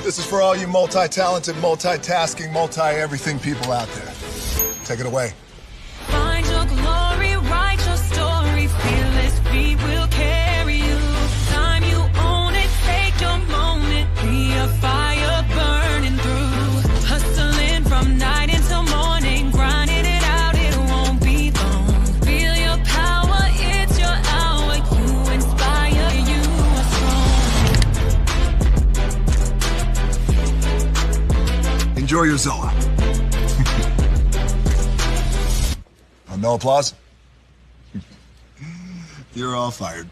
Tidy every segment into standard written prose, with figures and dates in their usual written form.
This is for all you multi-talented, multitasking, multi-everything people out there. Take it away. Find your glory, write your story, fearless feet will carry you. Time you own it, take your moment, be a fire burning through. Hustling from night until morning, grinding it out, it won't be long. Feel your power, it's your hour, you inspire, you are strong. Enjoy your Zola. No applause? You're all fired.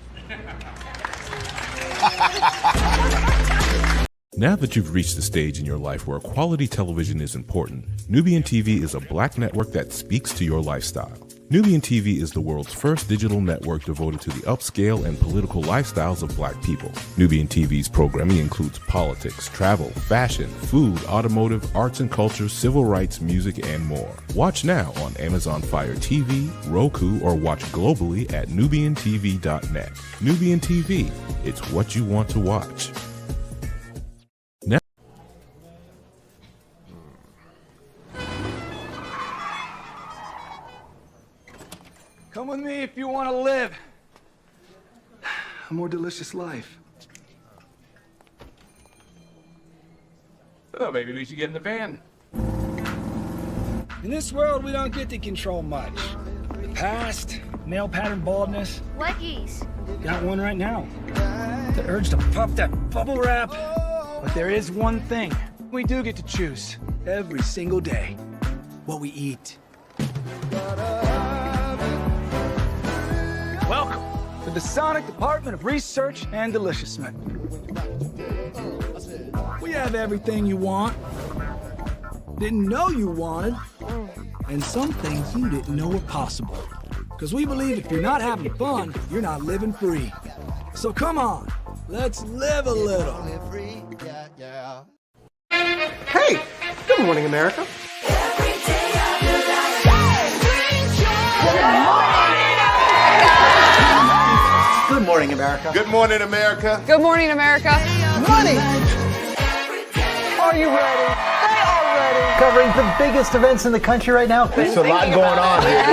Now that you've reached the stage in your life where quality television is important, Nubian TV is a black network that speaks to your lifestyle. Nubian TV is the world's first digital network devoted to the upscale and political lifestyles of black people. Nubian TV's programming includes politics, travel, fashion, food, automotive, arts and culture, civil rights, music, and more. Watch now on Amazon Fire TV, Roku, or watch globally at nubiantv.net. Nubian TV, it's what you want to watch. Come with me if you want to live a more delicious life. Oh, maybe we should get in the van. In this world, we don't get to control much. The past, male pattern baldness. What geese? Got one right now. The urge to puff that bubble wrap. But there is one thing we do get to choose every single day: what we eat. Welcome to the Sonic Department of Research and Deliciousment. We have everything you want, didn't know you wanted, and some things you didn't know were possible. Because we believe if you're not having fun, you're not living free. So come on, let's live a little. Hey, good morning, America. Good morning, America. Good morning, America. Good morning, America. Money! Are you ready? They are ready. Covering the biggest events in the country right now. There's a lot going on here.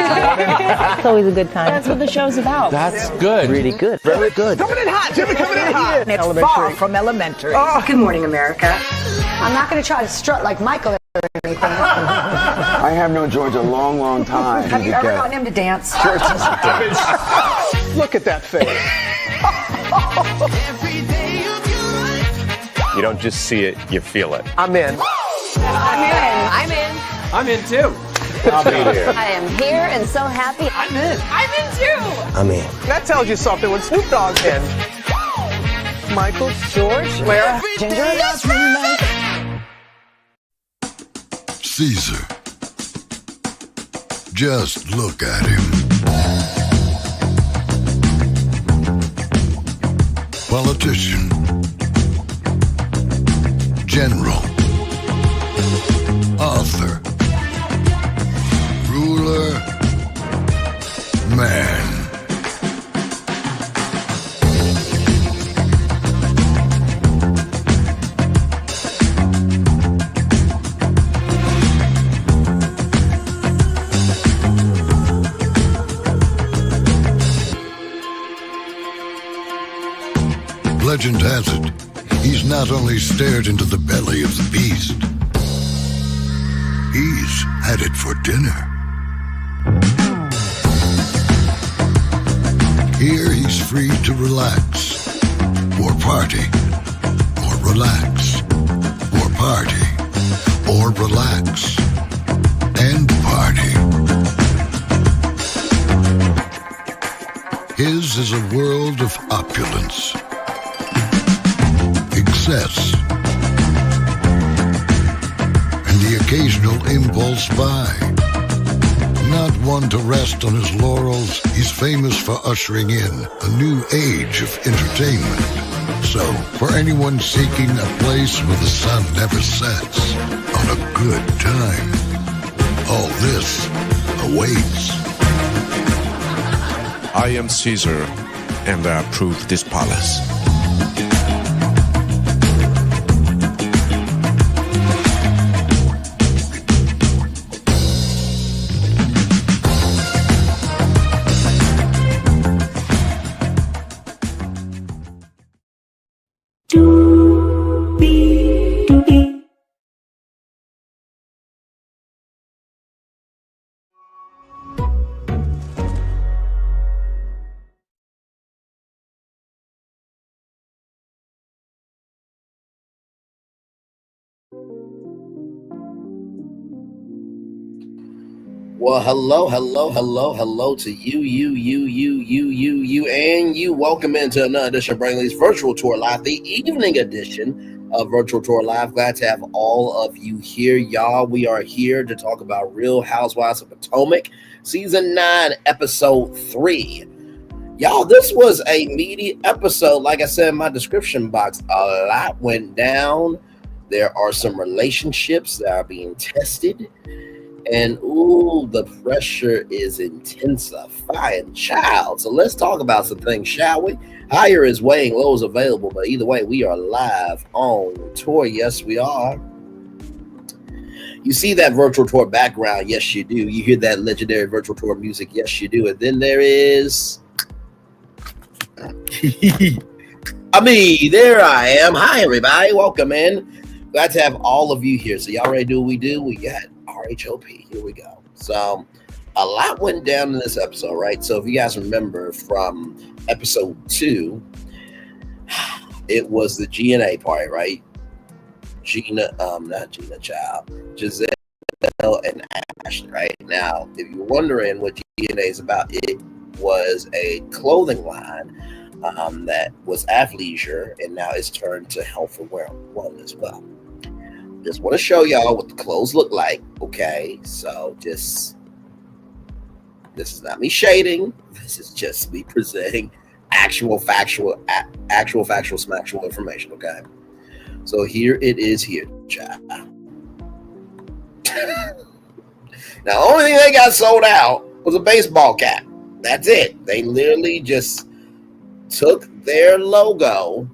It's always a good time. That's what the show's about. That's good. Really good. Very good. Coming in hot, Jimmy, coming in hot. It's far from elementary. Oh. Good morning, America. I'm not going to try to strut like Michael or anything. I have known George a long, long time. Have you ever gotten him to dance? Look at that face. You don't just see it, you feel it. I'm in. I'm in. I'm in too. I'll be here. I am here and so happy. I'm in. I'm in too. I'm in. That tells you something when Snoop Dogg's in. Michael, George, where? Ginger. Caesar. Just look at him. Politician. General. Author. Ruler. Man. Legend has it, he's not only stared into the belly of the beast, he's had it for dinner. Here he's free to relax, or party, or relax, or party, or relax, and party. His is a world of opulence, excess, and the occasional impulse buy. Not one to rest on his laurels, he's famous for ushering in a new age of entertainment. So, for anyone seeking a place where the sun never sets on a good time, all this awaits. I am Caesar, and I approve this palace. Well, hello to you, and you. Welcome into another edition of Brainley's Virtual Tour Live, the evening edition of Virtual Tour Live. Glad to have all of you here, y'all. We are here to talk about Real Housewives of Potomac, Season 9, Episode 3. Y'all, this was a meaty episode. Like I said in my description box, a lot went down. There are some relationships that are being tested. And ooh, the pressure is intensifying, child. So let's talk about some things, shall we? Higher is weighing, low is available, but either way, we are live on tour. Yes, we are. You see that virtual tour background? Yes, you do. You hear that legendary virtual tour music? Yes, you do. And then there is there I am. Hi, everybody. Welcome in. Glad to have all of you here. So y'all ready to do what we do? We got RHOP. Here we go. So a lot went down in this episode, right? So if you guys remember from episode 2, it was the G&A party, right? Not Gina, child. Giselle and Ashley, right? Now, if you're wondering what G&A is about, it was a clothing line that was athleisure, and now it's turned to health and wellness. Well, just want to show y'all what the clothes look like, okay? So this is not me shading. This is just me presenting actual factual information, okay? So here it is here, child. Now, the only thing they got sold out was a baseball cap. That's it. They literally just took their logo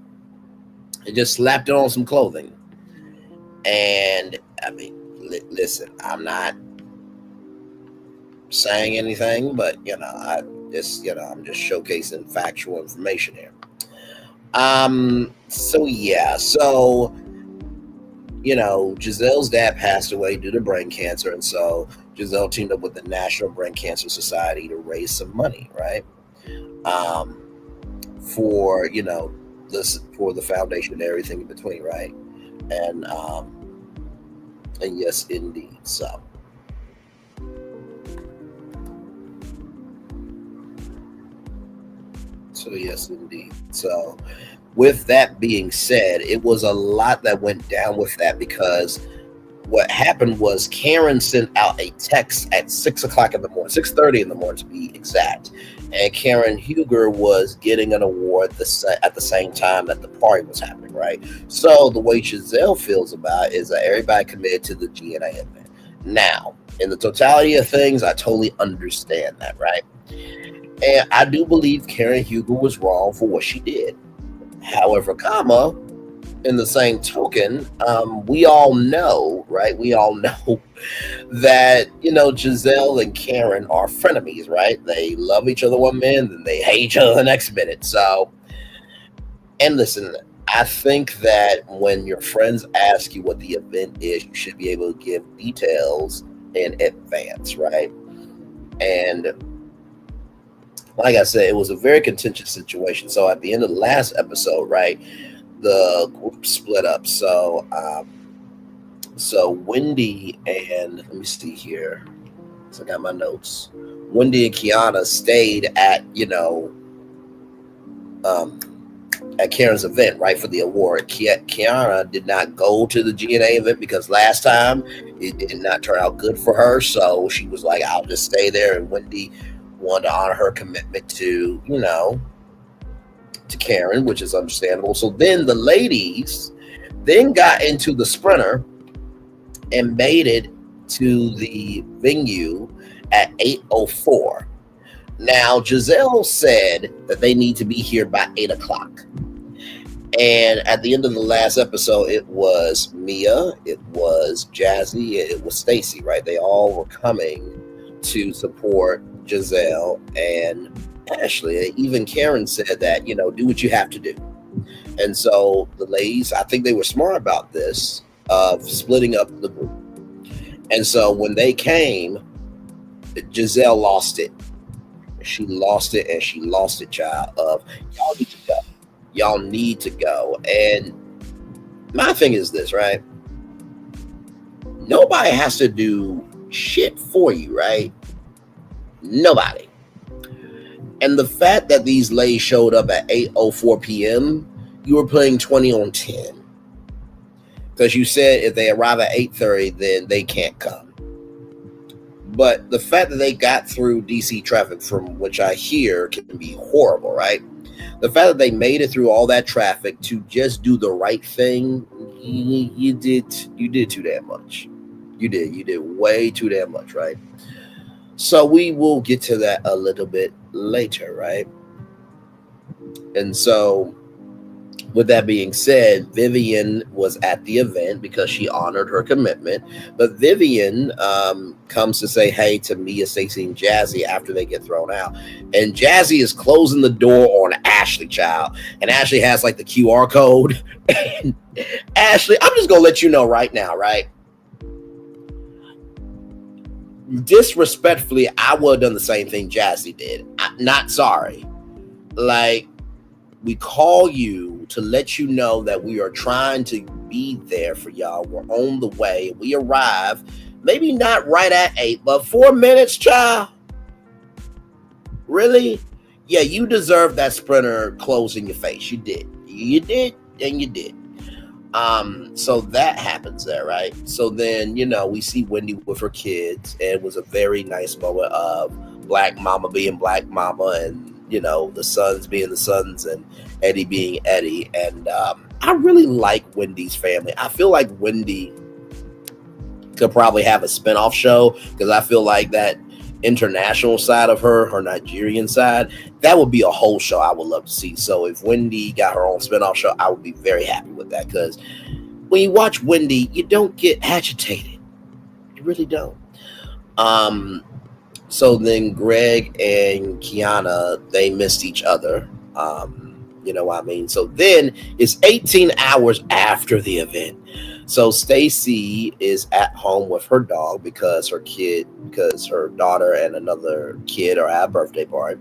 and just slapped it on some clothing. And I mean, listen, I'm not saying anything, but I'm just showcasing factual information here. So Giselle's dad passed away due to brain cancer, and so Giselle teamed up with the National Brain Cancer Society to raise some money, right? For the foundation and everything in between, right? And yes, indeed. So yes, indeed. So with that being said, it was a lot that went down with that, because what happened was Karen sent out a text at 6:00 in the morning, 6:30 in the morning to be exact. And Karen Huger was getting an award at the same time that the party was happening, right? So the way Giselle feels about it is that everybody committed to the G&A event. Now, in the totality of things, I totally understand that, right? And I do believe Karen Huger was wrong for what she did. However, in the same token, we all know, right? We all know that, Giselle and Karen are frenemies, right? They love each other one minute, then they hate each other the next minute. So, and listen, I think that when your friends ask you what the event is, you should be able to give details in advance, right? And like I said, it was a very contentious situation. So at the end of the last episode, right, the group split up. So Wendy and let me see here. So I got my notes. Wendy and Kiana stayed at at Karen's event, right, for the award. Kiana did not go to the G&A event because last time it did not turn out good for her. So she was like, I'll just stay there. And Wendy wanted to honor her commitment to Karen, which is understandable. So then the ladies then got into the Sprinter and made it to the venue at 8:04. Now, Giselle said that they need to be here by 8:00. And at the end of the last episode, it was Mia, it was Jazzy, it was Stacy, right? They all were coming to support Giselle and Ashley. Even Karen said that, do what you have to do. And so the ladies, I think they were smart about this, of splitting up the group. And so when they came, Giselle lost it. She lost it, and she lost it, child, of y'all need to go. Y'all need to go. And my thing is this, right? Nobody has to do shit for you, right? Nobody. And the fact that these ladies showed up at 8:04 p.m., you were playing 20 on 10. Because you said if they arrive at 8:30, then they can't come. But the fact that they got through DC traffic, from which I hear can be horrible, right? The fact that they made it through all that traffic to just do the right thing, you did too damn much. You did way too damn much, right? So we will get to that a little bit later, right? And so with that being said, Vivian was at the event because she honored her commitment. But Vivian comes to say hey to Mia, Stacy, and Jazzy after they get thrown out. And Jazzy is closing the door on Ashley, child. And Ashley has like the QR code. And Ashley, I'm just going to let you know right now, right? Disrespectfully, I would have done the same thing Jazzy did. I'm not sorry. Like, we call you to let you know that we are trying to be there for y'all. We're on the way. We arrive, maybe not right at 8, but 4 minutes, child. Really? Yeah, you deserve that Sprinter close in your face. You did. You did, and you did. So that happens there, right? So then, we see Wendy with her kids, and it was a very nice moment of Black Mama being Black Mama, and the sons being the sons, and Eddie being Eddie. And I really like Wendy's family. I feel like Wendy could probably have a spinoff show, because I feel like that international side of her Nigerian side, that would be a whole show I would love to see. So if Wendy got her own spinoff show, I would be very happy with that, because when you watch Wendy, you don't get agitated. You really don't. So then Greg and Kiana, they missed each other. You know what I mean? So then it's 18 hours after the event. So Stacy is at home with her dog because her daughter and another kid are at a birthday party.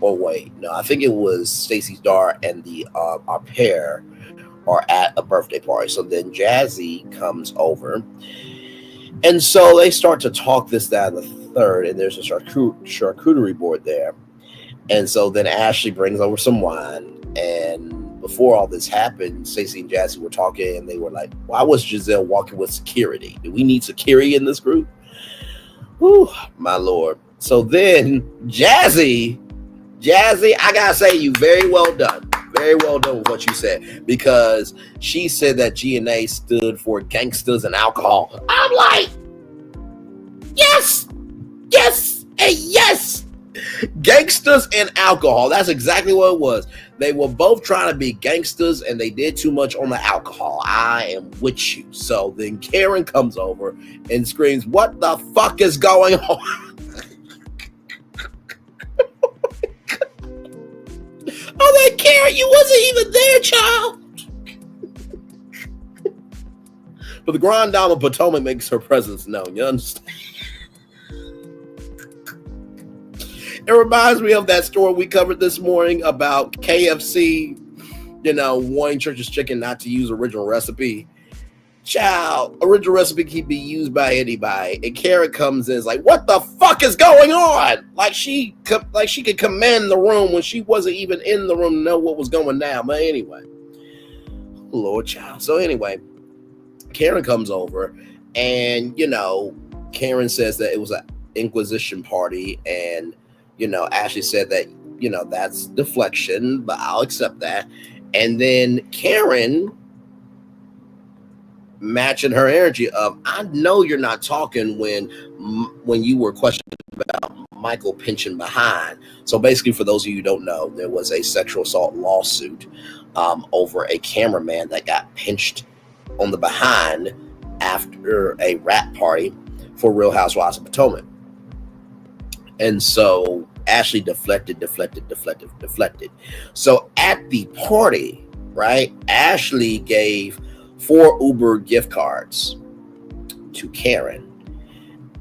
Oh wait, no, I think it was Stacy's daughter and the our pair are at a birthday party. So then Jazzy comes over. And so they start to talk this, that, and the third, and there's a charcuterie board there. And so then Ashley brings over some wine. And before all this happened, Stacy and Jazzy were talking, and they were like, why was Giselle walking with security? Do we need security in this group? Whew, my Lord. So then Jazzy, I gotta say, you very well done. Very well done with what you said, because she said that G&A stood for gangsters and alcohol. I'm like, yes, and yes. Gangsters and alcohol. That's exactly what it was. They were both trying to be gangsters, and they did too much on the alcohol. I am with you. So then Karen comes over and screams, what the fuck is going on? Oh, like, Karen, you wasn't even there, child. But the Grand Dame of Potomac makes her presence known. You understand? It reminds me of that story we covered this morning about KFC, wanting Church's Chicken not to use original recipe. Child, original recipe can be used by anybody. And Karen comes in, is like, what the fuck is going on? Like she could command the room when she wasn't even in the room to know what was going down. But anyway, Lord child. So anyway, Karen comes over, and Karen says that it was an Inquisition party, and Ashley said that that's deflection, but I'll accept that. And then Karen, matching her energy of, I know you're not talking when you were questioning about Michael pinching behind. So basically, for those of you who don't know, there was a sexual assault lawsuit over a cameraman that got pinched on the behind after a rap party for Real Housewives of Potomac. And so Ashley deflected. So at the party, right, Ashley gave 4 Uber gift cards to Karen.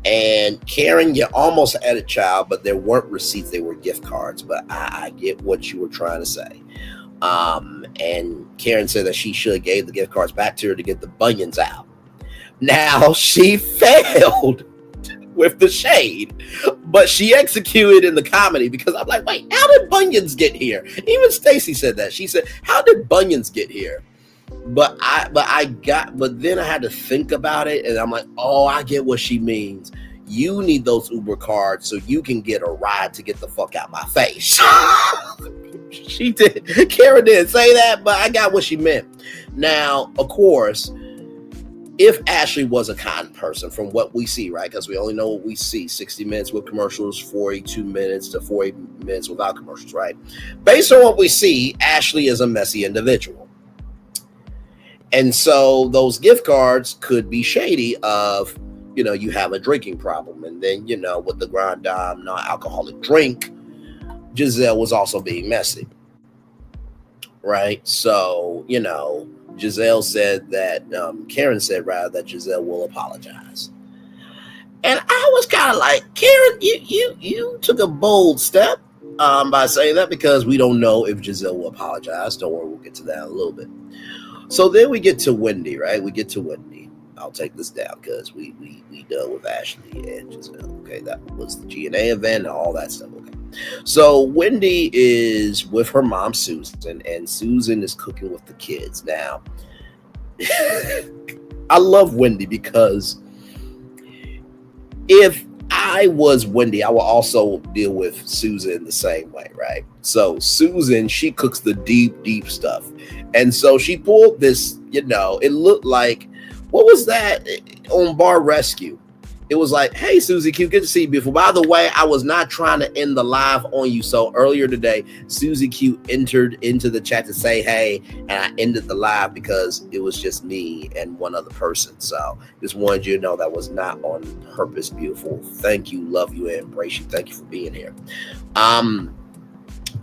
And Karen, you almost had a child, but there weren't receipts, they were gift cards. But I get what you were trying to say. And Karen said that she should have gave the gift cards back to her to get the bunions out. Now, she failed with the shade, but she executed in the comedy because I'm like, wait, how did bunions get here? Even Stacy said that. She said, how did bunions get here? But then I had to think about it, and I'm like, oh, I get what she means. You need those Uber cards so you can get a ride to get the fuck out my face. She did. Karen didn't say that, but I got what she meant. Now, of course, if Ashley was a kind person from what we see, right? Because we only know what we see, 60 minutes with commercials, 42 minutes to 40 minutes without commercials, right? Based on what we see, Ashley is a messy individual. And so those gift cards could be shady of, you have a drinking problem. And then, with the Grand Dame non-alcoholic drink, Giselle was also being messy. Right? So, Giselle said that, Karen said rather that Giselle will apologize. And I was kind of like, Karen, you took a bold step by saying that, because we don't know if Giselle will apologize. Don't worry, we'll get to that in a little bit. So then we get to Wendy, right? We get to Wendy. I'll take this down because we done with Ashley and Giselle. Okay, that was the G&A event and all that stuff. Okay. So Wendy is with her mom, Susan, and Susan is cooking with the kids. Now, I love Wendy because if I was Wendy, I will also deal with Susan the same way, right? So Susan, she cooks the deep stuff. And so she pulled this, it looked like, what was that on Bar Rescue? It was like, hey, Susie Q, good to see you, beautiful. By the way, I was not trying to end the live on you. So earlier today, Susie Q entered into the chat to say, hey, and I ended the live because it was just me and one other person. So just wanted you to know that was not on purpose, beautiful. Thank you, love you, and embrace you. Thank you for being here.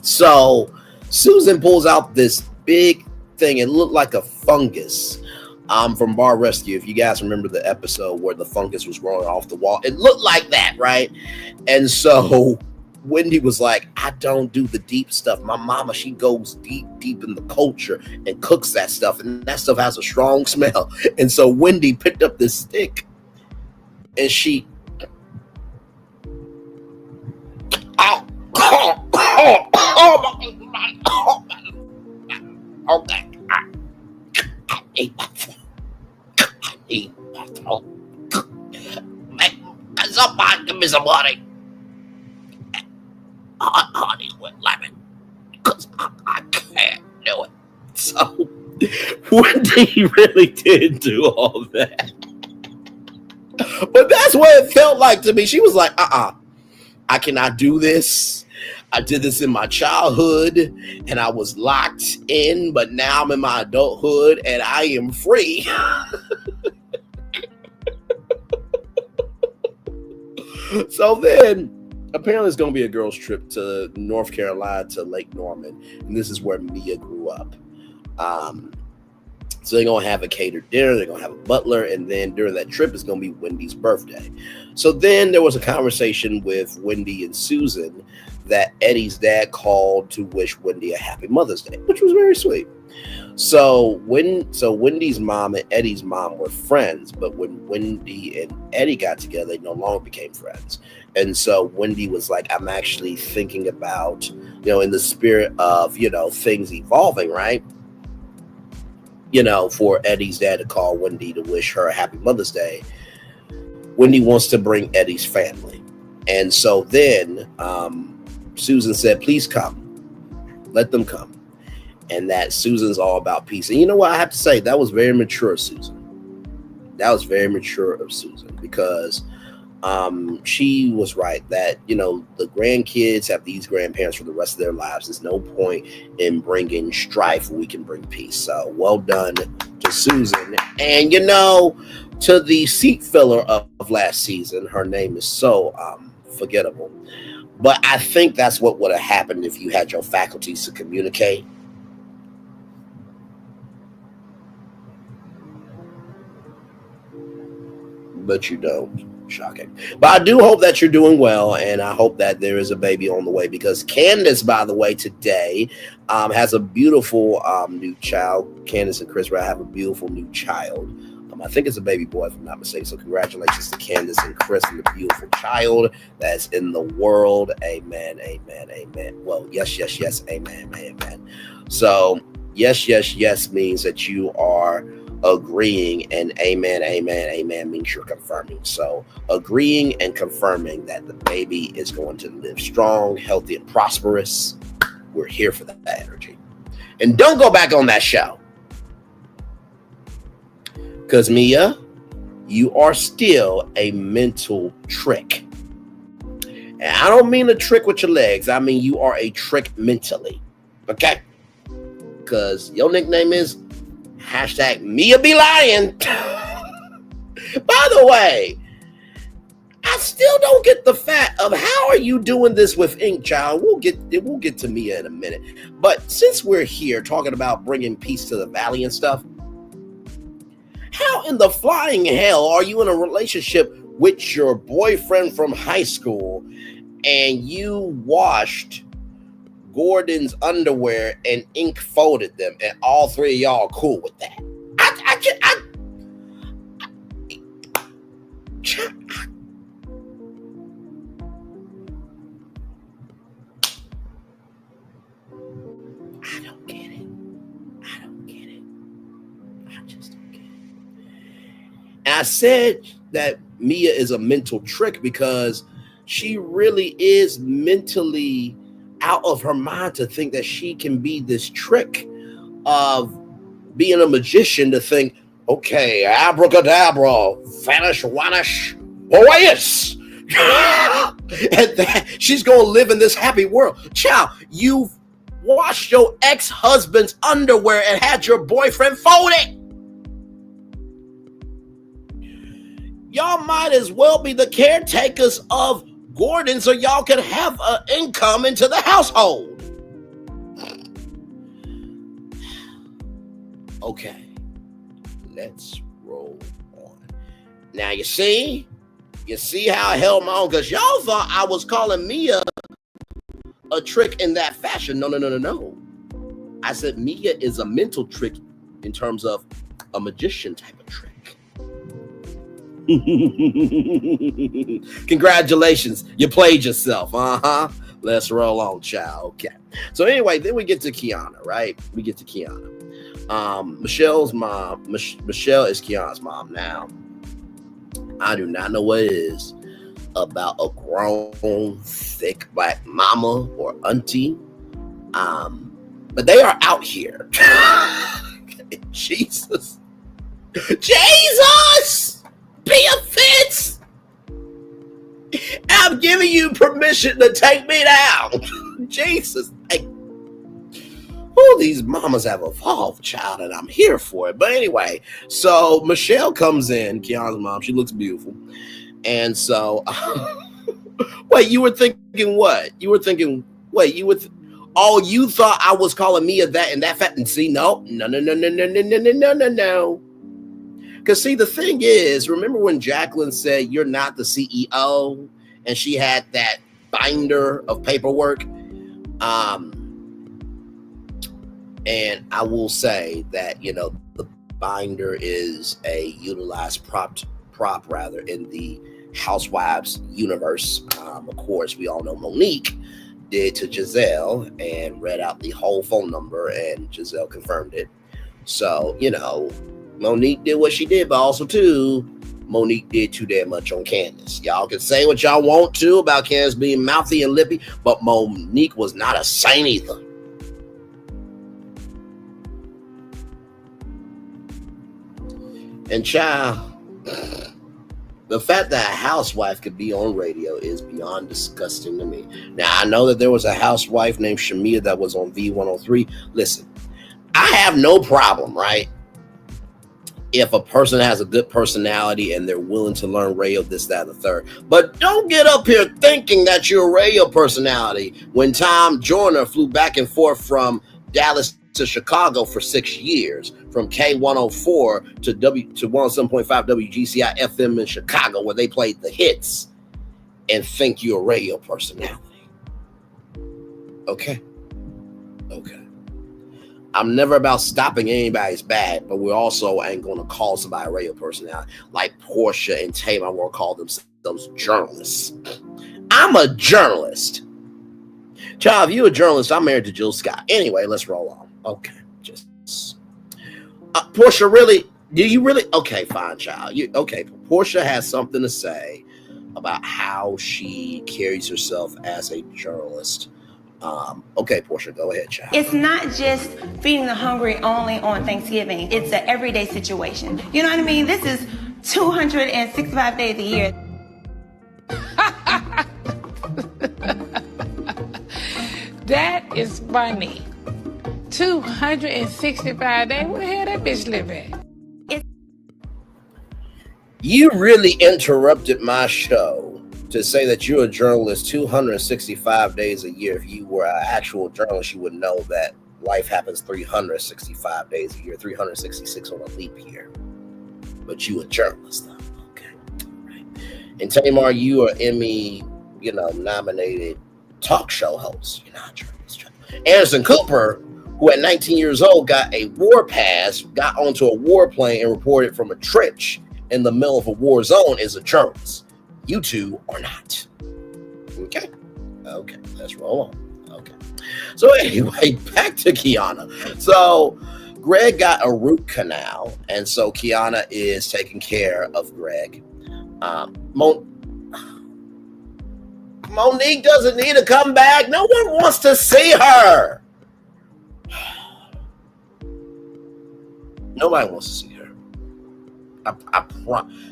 So Susan pulls out this big thing. It looked like a fungus. From Bar Rescue, if you guys remember the episode where the fungus was growing off the wall, it looked like that, right? And so Wendy was like, I don't do the deep stuff. My mama, she goes deep in the culture and cooks that stuff, and that stuff has a strong smell. And so Wendy picked up this stick and she somebody give me some honey. Honey with lemon. Because I can't do it. So Wendy really did do all that. But that's what it felt like to me. She was like, I cannot do this. I did this in my childhood and I was locked in, but now I'm in my adulthood and I am free. So then apparently it's going to be a girls' trip to North Carolina to Lake Norman. And this is where Mia grew up. So they're going to have a catered dinner. They're going to have a butler. And then during that trip, it's going to be Wendy's birthday. So then there was a conversation with Wendy and Susan that Eddie's dad called to wish Wendy a happy Mother's Day, which was very sweet. So Wendy's mom and Eddie's mom were friends, but when Wendy and Eddie got together, they no longer became friends. And so Wendy was like, I'm actually thinking about, in the spirit of, things evolving, right? For Eddie's dad to call Wendy to wish her a happy Mother's Day. Wendy wants to bring Eddie's family. And so then Susan said, please come. Let them come. And that Susan's all about peace. And you know what I have to say? That was very mature of Susan. That was very mature of Susan because she was right that, the grandkids have these grandparents for the rest of their lives. There's no point in bringing strife when we can bring peace. So well done to Susan. And, to the seat filler of last season, her name is so forgettable. But I think that's what would have happened if you had your faculties to communicate. But you don't. Shocking. But I do hope that you're doing well, and I hope that there is a baby on the way, because Candace, by the way, today has a beautiful new child. Candace and Chris have a beautiful new child. I think it's a baby boy, if I'm not mistaken. So congratulations to Candace and Chris and the beautiful child that's in the world. Amen, amen, amen. Well, yes, yes, yes, amen, amen. So yes, yes, yes means that you are agreeing, and amen, amen, amen means you're confirming. So agreeing and confirming that the baby is going to live strong, healthy, and prosperous. We're here for that energy. And don't go back on that show. Because Mia, you are still a mental trick. And I don't mean a trick with your legs. I mean you are a trick mentally. Okay? Because your nickname is #Mia be lying. By the way, I still don't get the fact of how are you doing this with ink, child. We'll get to Mia in a minute. But since we're here talking about bringing peace to the valley and stuff, how in the flying hell are you in a relationship with your boyfriend from high school and you washed Gordon's underwear and ink folded them and all three of y'all are cool with that? I don't get it. I don't get it. I just don't get it. And I said that Mia is a mental trick because she really is mentally out of her mind to think that she can be this trick of being a magician, to think, okay, abracadabra, vanish, vanish, voyous. And that she's going to live in this happy world. Child, you've washed your ex-husband's underwear and had your boyfriend fold it. Y'all might as well be the caretakers of Gordon so y'all can have an income into the household. Okay, let's roll on. Now you see how I held my own, because y'all thought I was calling Mia a trick in that fashion. No. I said Mia is a mental trick in terms of a magician type of trick. Congratulations, you played yourself. Let's roll on, child. Okay. So anyway, then we get to Kiana, right? We get to Kiana. Michelle's mom. Michelle is Kiana's mom. Now, I do not know what it is about a grown, thick black mama or auntie. But they are out here. Jesus. Be offense. I'm giving you permission to take me down. Jesus. These mamas have evolved, child, and I'm here for it. But anyway, so Michelle comes in, Kiana's mom. She looks beautiful. And so, wait, you were thinking what? You thought I was calling Mia that and that fat? And see, no. Because see, the thing is, remember when Jacqueline said, you're not the CEO, and she had that binder of paperwork? And I will say that, the binder is a utilized prop in the Housewives universe. Of course, we all know Monique did to Giselle and read out the whole phone number, and Giselle confirmed it. So, Monique did what she did, but also, too, Monique did too damn much on Candace. Y'all can say what y'all want to about Candace being mouthy and lippy, but Monique was not a saint either. And child, the fact that a housewife could be on radio is beyond disgusting to me. Now, I know that there was a housewife named Shamia that was on V103. Listen, I have no problem, right? If a person has a good personality and they're willing to learn radio, this, that, and the third. But don't get up here thinking that you're a radio personality when Tom Joyner flew back and forth from Dallas to Chicago for 6 years, from K104 to 107.5 WGCI FM in Chicago, where they played the hits, and think you're a radio personality. Okay. I'm never about stopping anybody's bad, but we also ain't going to call somebody a radio personality like Portia and Tamar will call themselves journalists. I'm a journalist. Child, if you're a journalist, I'm married to Jill Scott. Anyway, let's roll on. Okay, just Portia, really? Do you really? Okay, fine, child. Okay? Portia has something to say about how she carries herself as a journalist. Okay, Portia, go ahead, child. It's not just feeding the hungry only on Thanksgiving. It's an everyday situation. You know what I mean? This is 265 days a year. That is funny. 265 days? Where the hell that bitch live at? You really interrupted my show to say that you're a journalist 265 days a year. If you were an actual journalist, you would know that life happens 365 days a year, 366 on a leap year. But you a journalist, though. Okay. Right. And Tamar, you are Emmy, nominated talk show host. You're not a journalist. Anderson Cooper, who at 19 years old got a war pass, got onto a warplane and reported from a trench in the middle of a war zone, is a journalist. You two are not. Okay, let's roll on. Okay. So anyway, back to Kiana. So Greg got a root canal, and so Kiana is taking care of Greg. Monique doesn't need to come back. No one wants to see her. Nobody wants to see her. I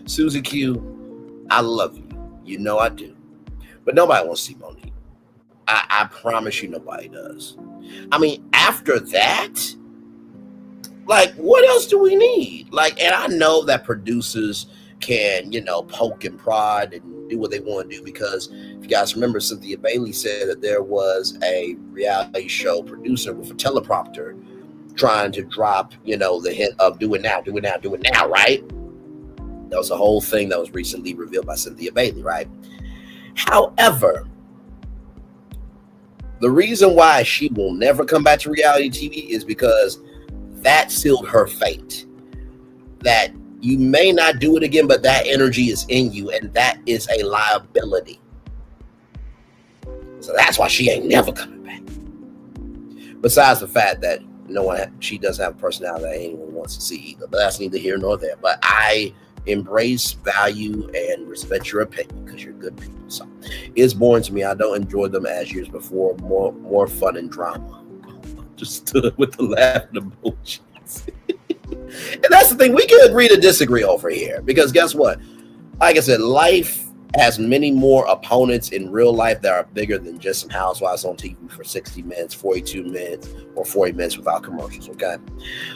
Susie Q, I love you. You know I do. But nobody wants to see Monique. I promise you nobody does. I mean, after that, like, what else do we need? Like, and I know that producers can, poke and prod and do what they want to do, because if you guys remember, Cynthia Bailey said that there was a reality show producer with a teleprompter trying to drop, the hint of do it now, right? That was a whole thing that was recently revealed by Cynthia Bailey, right? However, the reason why she will never come back to reality TV is because that sealed her fate. That you may not do it again, but that energy is in you, and that is a liability. So that's why she ain't never coming back. Besides the fact that she doesn't have a personality that anyone wants to see either, but that's neither here nor there. But I embrace, value, and respect your opinion because you're good people. So it's boring to me. I don't enjoy them as years before. More fun and drama. Just stood with the laughing emojis. And that's the thing. We can agree to disagree over here, because guess what? Like I said, life has many more opponents in real life that are bigger than just some housewives on TV for 60 minutes, 42 minutes, or 40 minutes without commercials, okay?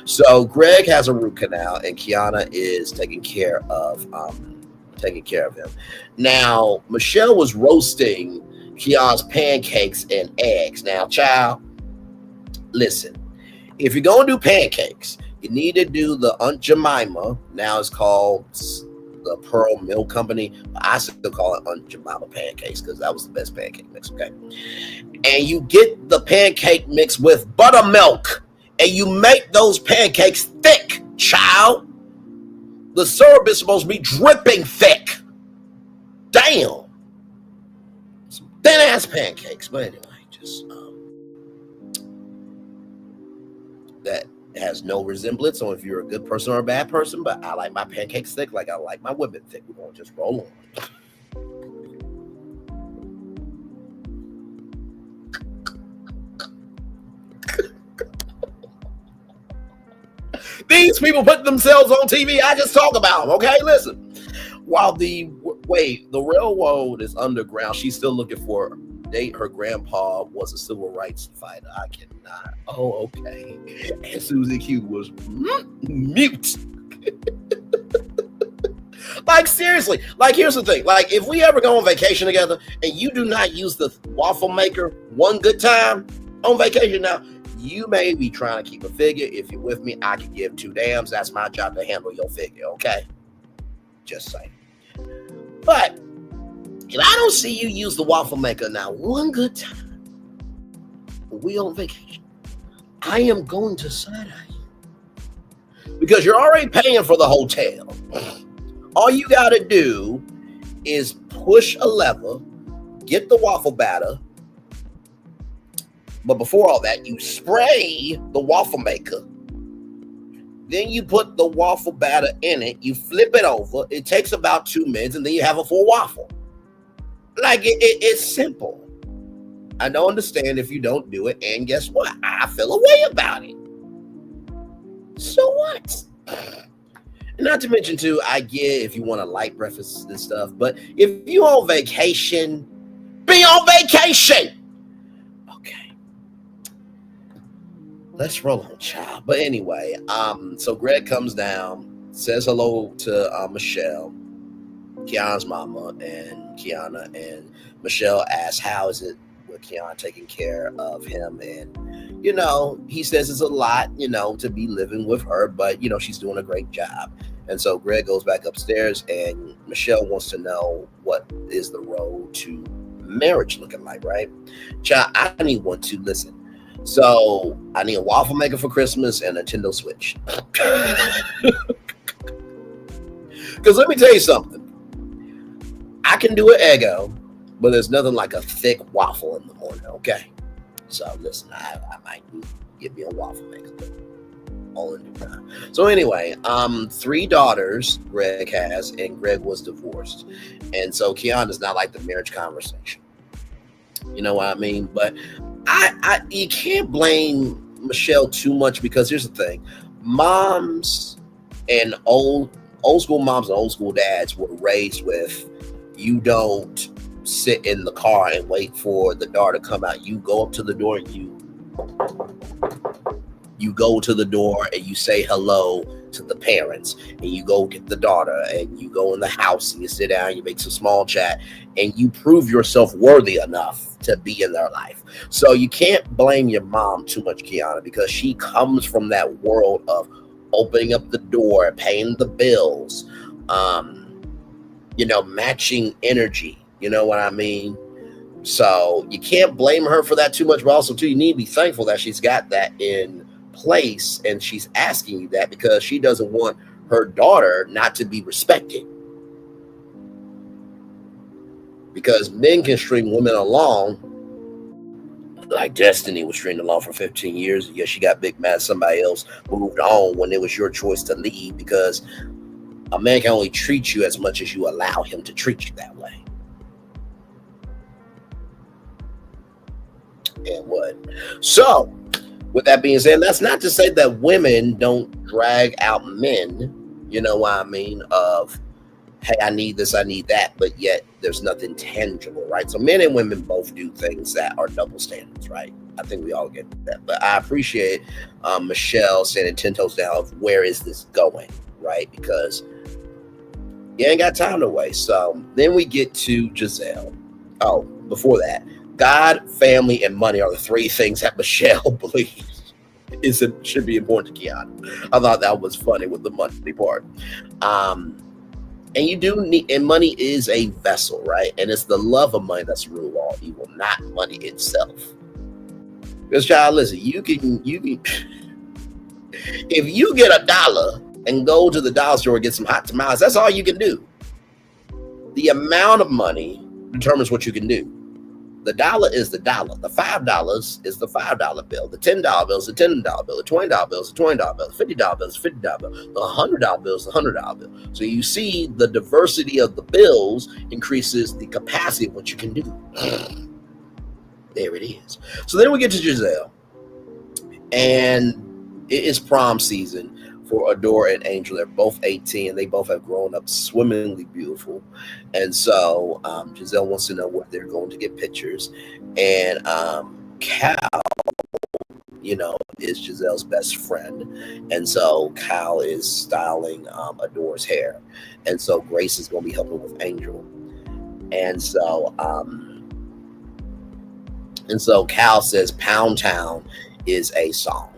So Greg has a root canal, and Kiana is taking care of him. Now, Michelle was roasting Kiana's pancakes and eggs. Now, child, listen, if you're going to do pancakes, you need to do the Aunt Jemima. Now it's called the Pearl Milk Company. I still call it Aunt Jemima pancakes because that was the best pancake mix, okay? And you get the pancake mix with buttermilk, and you make those pancakes thick, child. The syrup is supposed to be dripping thick. Damn. Some thin-ass pancakes. But anyway, just that has no resemblance on if you're a good person or a bad person, but I like my pancakes thick like I like my women thick. We're going to just roll on. These people put themselves on TV. I just talk about them, okay? Listen. While the railroad is underground, she's still looking for date. Her grandpa was a civil rights fighter. I cannot. Oh, okay. And Susie Q was mute. Like, seriously. Like, here's the thing. Like, if we ever go on vacation together and you do not use the waffle maker one good time on vacation, now, you may be trying to keep a figure. If you're with me, I can give two damns. That's my job to handle your figure, okay? Just saying. But if I don't see you use the waffle maker now one good time, we on vacation, I am going to side-eye you. Because you're already paying for the hotel. All you got to do is push a lever, get the waffle batter. But before all that, you spray the waffle maker. Then you put the waffle batter in it. You flip it over. It takes about 2 minutes, and then you have a full waffle. Like, it's simple. I don't understand if you don't do it, and guess what? I feel a way about it. So what? Not to mention, too, I get if you want a light breakfast and stuff, but if you on vacation, be on vacation. Okay. Let's roll on, child. But anyway, so Greg comes down, says hello to Michelle, Kiana's mama, and Kiana, and Michelle asks, how is it with Kiana taking care of him? And, you know, he says it's a lot, you know, to be living with her, but, you know, she's doing a great job. And so Greg goes back upstairs, and Michelle wants to know what is the road to marriage looking like, right? Child, I need one to listen. So I need a waffle maker for Christmas and a Nintendo Switch. Because let me tell you something. I can do an Eggo, but there's nothing like a thick waffle in the morning, okay? So listen, I might get me a waffle maker. All in due time. So anyway, 3 daughters Greg has, and Greg was divorced. And so Kiana's not like the marriage conversation. You know what I mean? But you can't blame Michelle too much, because here's the thing. Moms and old school moms and old school dads were raised with, you don't sit in the car and wait for the daughter to come out. You go up to the door and you go to the door and you say hello to the parents, and you go get the daughter, and you go in the house and you sit down, you make some small chat, and you prove yourself worthy enough to be in their life. So you can't blame your mom too much, Kiana, because she comes from that world of opening up the door, paying the bills, you know, matching energy. You know what I mean? So you can't blame her for that too much, but also too, you need to be thankful that she's got that in place, and she's asking you that because she doesn't want her daughter not to be respected. Because men can string women along, like Destiny was stringing along for 15 years. Yeah, she got big mad somebody else moved on when it was your choice to leave, because a man can only treat you as much as you allow him to treat you that way. And what? So, with that being said, that's not to say that women don't drag out men, you know what I mean, of, hey, I need this, I need that, but yet there's nothing tangible, right? So men and women both do things that are double standards, right? I think we all get that. But I appreciate Michelle standing 10 toes down of where is this going, right? Because you ain't got time to waste. So then we get to Giselle. Oh, before that, God, family, and money are the 3 things that Michelle believes should be important to Kiana. I thought that was funny with the money part. And you do need, and money is a vessel, right? And it's the love of money that's the root of all evil, not money itself. Because, child, listen, you can, if you get $1 and go to the dollar store and get some hot tamales, that's all you can do. The amount of money determines what you can do. The dollar is the dollar. The $5 is the $5 bill. The $10 bill is the $10 bill. The $20 bill is the $20 bill. The $50 bill is the $50 bill. The $100 bill is the $100 bill. So you see the diversity of the bills increases the capacity of what you can do. There it is. So then we get to Giselle. And it is prom season for Adore and Angel. They're both 18, and they both have grown up swimmingly beautiful. And so Giselle wants to know where they're going to get pictures. And Cal, you know, is Giselle's best friend. And so Cal is styling Adore's hair. And so Grace is going to be helping with Angel. And so Cal says Pound Town is a song.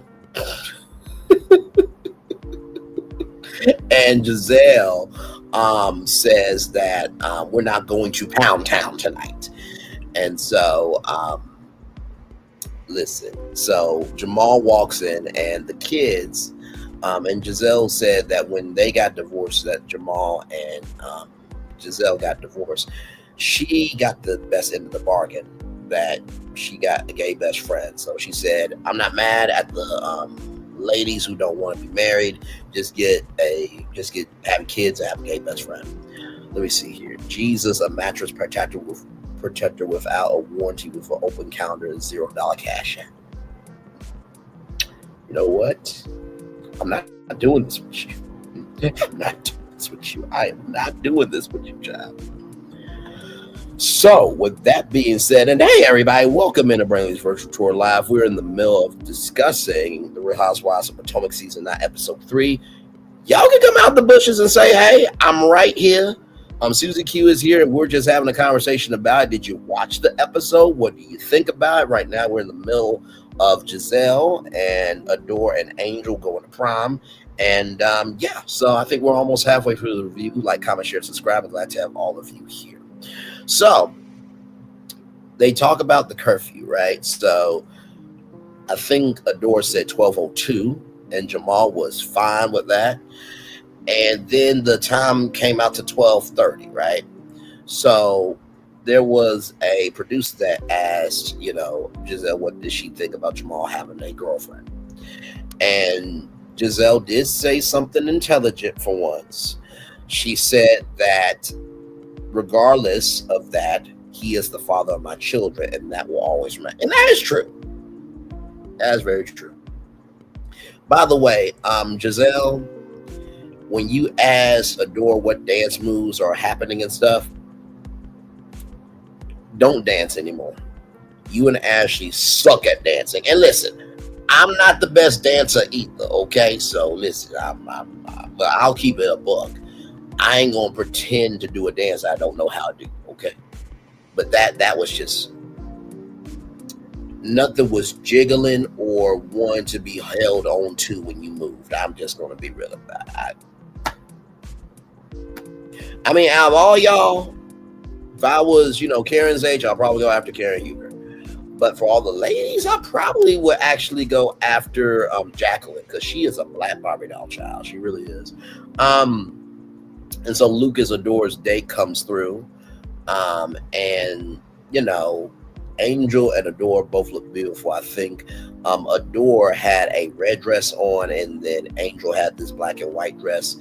And Giselle says that we're not going to Pound Town tonight. And so listen. So Jamal walks in, and the kids, and Giselle said that when they got divorced, that Jamal and Giselle got divorced, she got the best end of the bargain. That she got a gay best friend. So she said, "I'm not mad at the ladies who don't want to be married. Just get have kids and have a gay best friend." Let me see here. Jesus, a mattress protector without a warranty with an open calendar and $0 cash out. You know what? I'm not doing this with you. I'm not doing this with you. I am not doing this with you, child. So, with that being said, and hey, everybody, welcome into Brainley's Virtual Tour Live. We're in the middle of discussing the Real Housewives of Potomac Season 9, Episode 3. Y'all can come out the bushes and say, hey, I'm right here. Susie Q is here, and we're just having a conversation about it. Did you watch the episode? What do you think about it? Right now, we're in the middle of Giselle and Adore and Angel going to prom. And, yeah, so I think we're almost halfway through the review. Like, comment, share, subscribe. I'm glad to have all of you here. So they talk about the curfew, right? So I think Adore said 12:02, and Jamal was fine with that. And then the time came out to 12:30, right? So there was a producer that asked, Giselle, what did she think about Jamal having a girlfriend? And Giselle did say something intelligent for once. She said that regardless of that, he is the father of my children, and that will always remain. And that is true. That is very true. By the way, Giselle, when you ask Adore what dance moves are happening and stuff, don't dance anymore. You and Ashley suck at dancing. And listen, I'm not the best dancer either, okay? So listen, but I'll keep it a buck. I ain't gonna pretend to do a dance I don't know how to do, okay? But that was just, nothing was jiggling or one to be held on to when you moved. I'm just gonna be real about it. I mean, out of all y'all, if I was, Karen's age, I'll probably go after Karen Huger. But for all the ladies, I probably would actually go after Jacqueline, because she is a black Barbie doll child. She really is. And so Lucas Adore's date comes through. And, Angel and Adore both look beautiful. I think Adore had a red dress on, and then Angel had this black and white dress.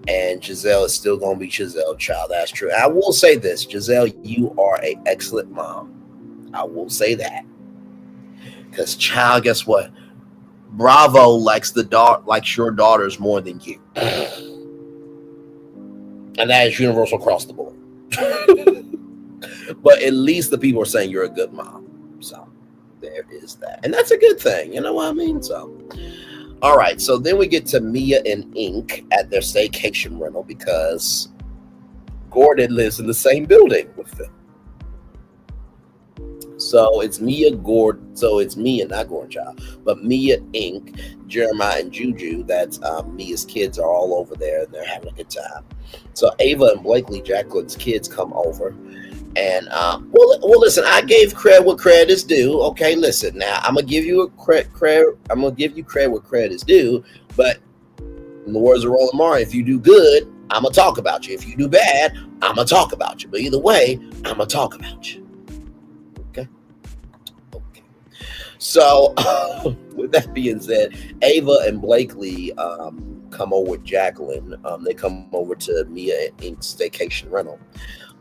And Giselle is still going to be Giselle, child. That's true. And I will say this, Giselle, you are an excellent mom. I will say that. Because, child, guess what? Bravo likes your daughters more than you. And that is universal across the board. But at least the people are saying you're a good mom. So there is that. And that's a good thing. You know what I mean? So, all right. So then we get to Mia and Ink at their staycation rental because Gordon lives in the same building with them. So it's Mia Gordon. So it's Mia, not Gordon Child, but Mia, Ink, Jeremiah, and Juju. That's Mia's kids are all over there, and they're having a good time. So Ava and Blakely, Jacqueline's kids, come over, and well, listen. I gave credit what credit is due. Okay, listen. Now I'm gonna give you credit. I'm gonna give you credit what credit is due. But in the words of Roland Martin, if you do good, I'm gonna talk about you. If you do bad, I'm gonna talk about you. But either way, I'm gonna talk about you. So, with that being said, Ava and Blakely come over with Jacqueline. They come over to Mia and Ink's staycation rental.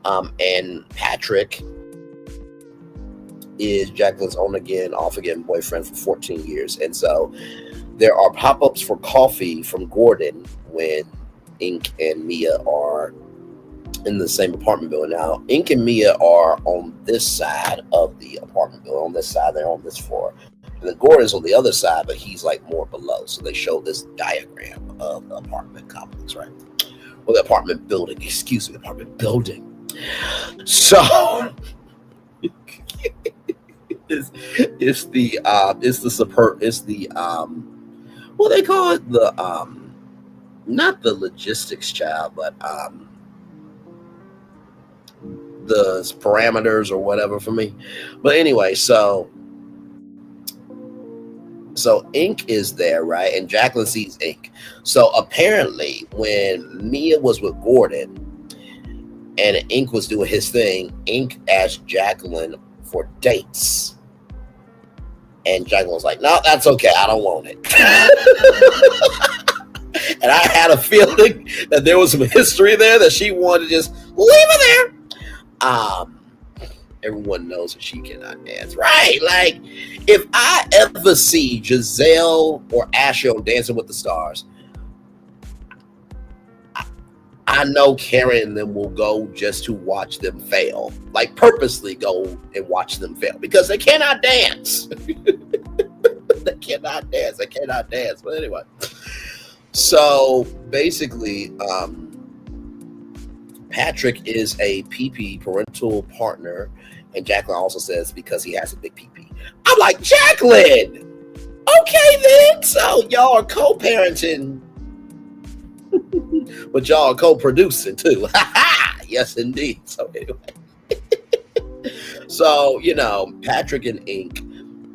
And Patrick is Jacqueline's on again, off again boyfriend for 14 years. And so there are pop-ups for coffee from Gordon when Ink and Mia are in the same apartment building. Now, Ink and Mia are on this side of the apartment building. On this side, they're on this floor. And then Gordon's on the other side, but he's like more below. So they show this diagram of the apartment complex, right? Well, the apartment building, excuse me, apartment building. So it's the what they call it, the not the logistics child, but the parameters or whatever for me. But anyway, so So Ink is there, right? And Jacqueline sees Ink. So apparently, when Mia was with Gordon and Ink was doing his thing, Ink asked Jacqueline for dates. And Jacqueline was like, no, that's okay. I don't want it. And I had a feeling that there was some history there that she wanted to just leave it there. Everyone knows that she cannot dance, right? Like, if I ever see Giselle or Asher on Dancing with the Stars, I know Karen and them will go just to watch them fail, like purposely go and watch them fail because they cannot dance. They cannot dance. They cannot dance. But anyway, so basically, Patrick is a PP, parental partner, and Jacqueline also says because he has a big PP. I'm like, Jacqueline, okay then. So y'all are co-parenting, but y'all are co-producing too. Yes, indeed. So anyway, so Patrick and Ink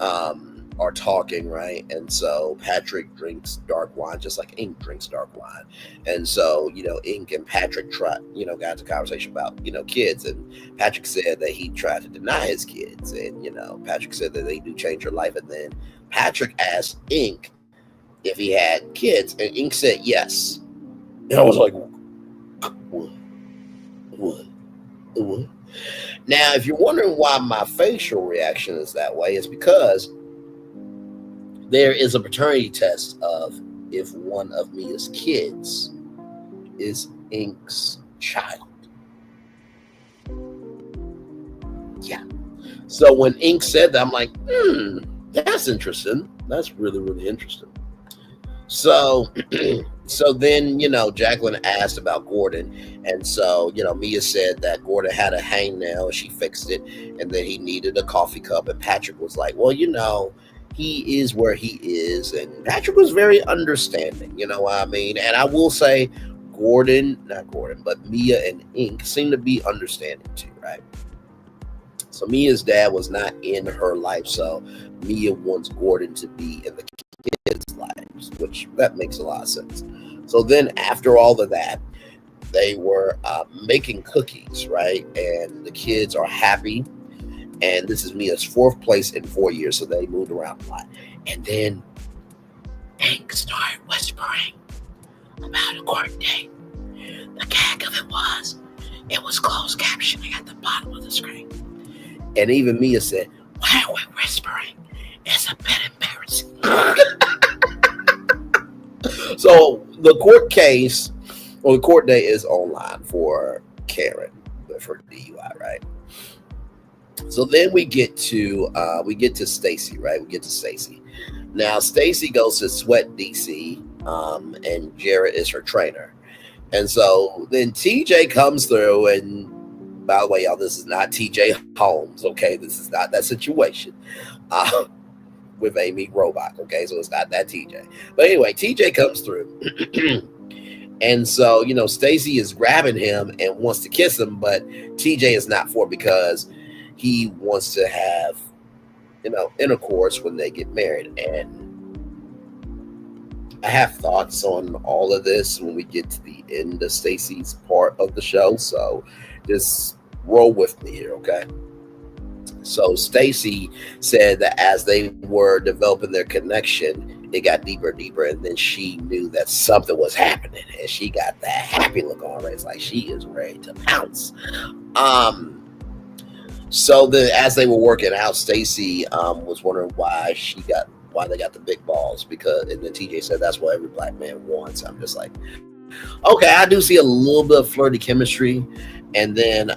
are talking, right? And so Patrick drinks dark wine just like Ink drinks dark wine. And so, Ink and Patrick got into conversation about, kids. And Patrick said that he tried to deny his kids. And, Patrick said that they do change your life. And then Patrick asked Ink if he had kids. And Ink said yes. And I was like, what? Now, if you're wondering why my facial reaction is that way, it's because there is a paternity test of if one of Mia's kids is Ink's child. Yeah. So when Ink said that, I'm like, that's interesting. That's really, really interesting. So, so then, Jacqueline asked about Gordon. And so, Mia said that Gordon had a hangnail. She fixed it. And then he needed a coffee cup. And Patrick was like, well, he is where he is. And Patrick was very understanding, you know what I mean? And I will say but Mia and Ink seem to be understanding too, right? So Mia's dad was not in her life. So Mia wants Gordon to be in the kids' lives, which that makes a lot of sense. So then after all of that, they were making cookies, right? And the kids are happy. And this is Mia's 4th place in 4 years, so they moved around a lot. And then Ink started whispering about a court date. The gag of it was closed captioning at the bottom of the screen. And even Mia said, why are we whispering? It's a bit embarrassing. So the court case, or the court date is online for Karen, for DUI, right? So then we get to Stacy, right? We get to Stacy. Now Stacy goes to Sweat DC, and Jarrett is her trainer. And so then TJ comes through, and by the way, y'all, this is not TJ Holmes, okay? This is not that situation with Amy Robach, okay? So it's not that TJ. But anyway, TJ comes through. And so, Stacy is grabbing him and wants to kiss him, but TJ is not for it because he wants to have, intercourse when they get married. And I have thoughts on all of this when we get to the end of Stacy's part of the show. So just roll with me here, okay? So Stacy said that as they were developing their connection, it got deeper and deeper. And then she knew that something was happening. And she got that happy look on her. It's like she is ready to pounce. So then as they were working out, Stacy was wondering why they got the big balls, and then TJ said that's what every black man wants. I'm just like, okay, I do see a little bit of flirty chemistry. And then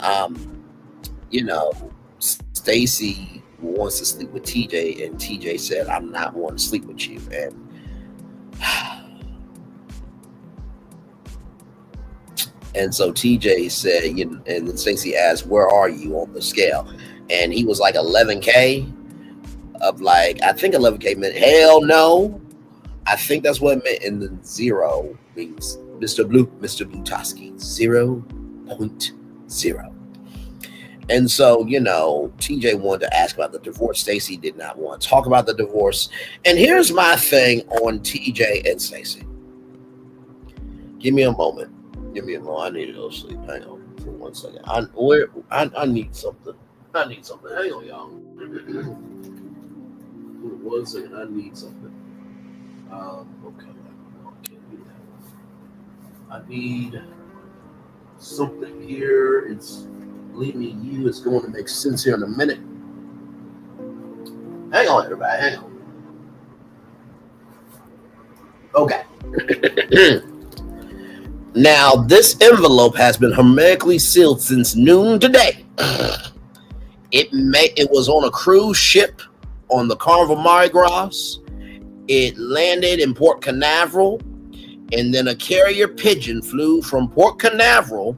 Stacy wants to sleep with TJ, and TJ said, I'm not wanting to sleep with you. And so TJ said, and then Stacy asked, where are you on the scale? And he was like 11K of like, I think 11K meant hell no. I think that's what it meant. And then 0 means Mr. Blutowski, 0.0. And so, TJ wanted to ask about the divorce. Stacy did not want to talk about the divorce. And here's my thing on TJ and Stacy. Give me a moment. I need to go sleep. Hang on for 1 second. I need something. Hang on, y'all. 1 second. I need something. Okay. Can't do that. I need something here. Believe me, it's going to make sense here in a minute. Hang on, everybody. Hang on. Okay. Now, this envelope has been hermetically sealed since noon today. It was on a cruise ship on the Carnival Mardi Gras. It landed in Port Canaveral, and then a carrier pigeon flew from Port Canaveral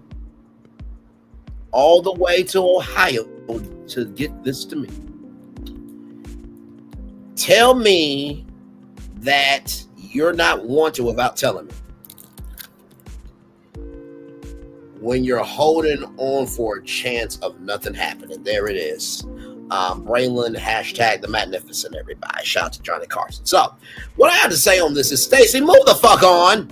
all the way to Ohio to get this to me. Tell me that you're not wanted without telling me. When you're holding on for a chance of nothing happening. There it is. Braylon, hashtag the magnificent, everybody. Shout out to Johnny Carson. So, what I have to say on this is, Stacy, move the fuck on.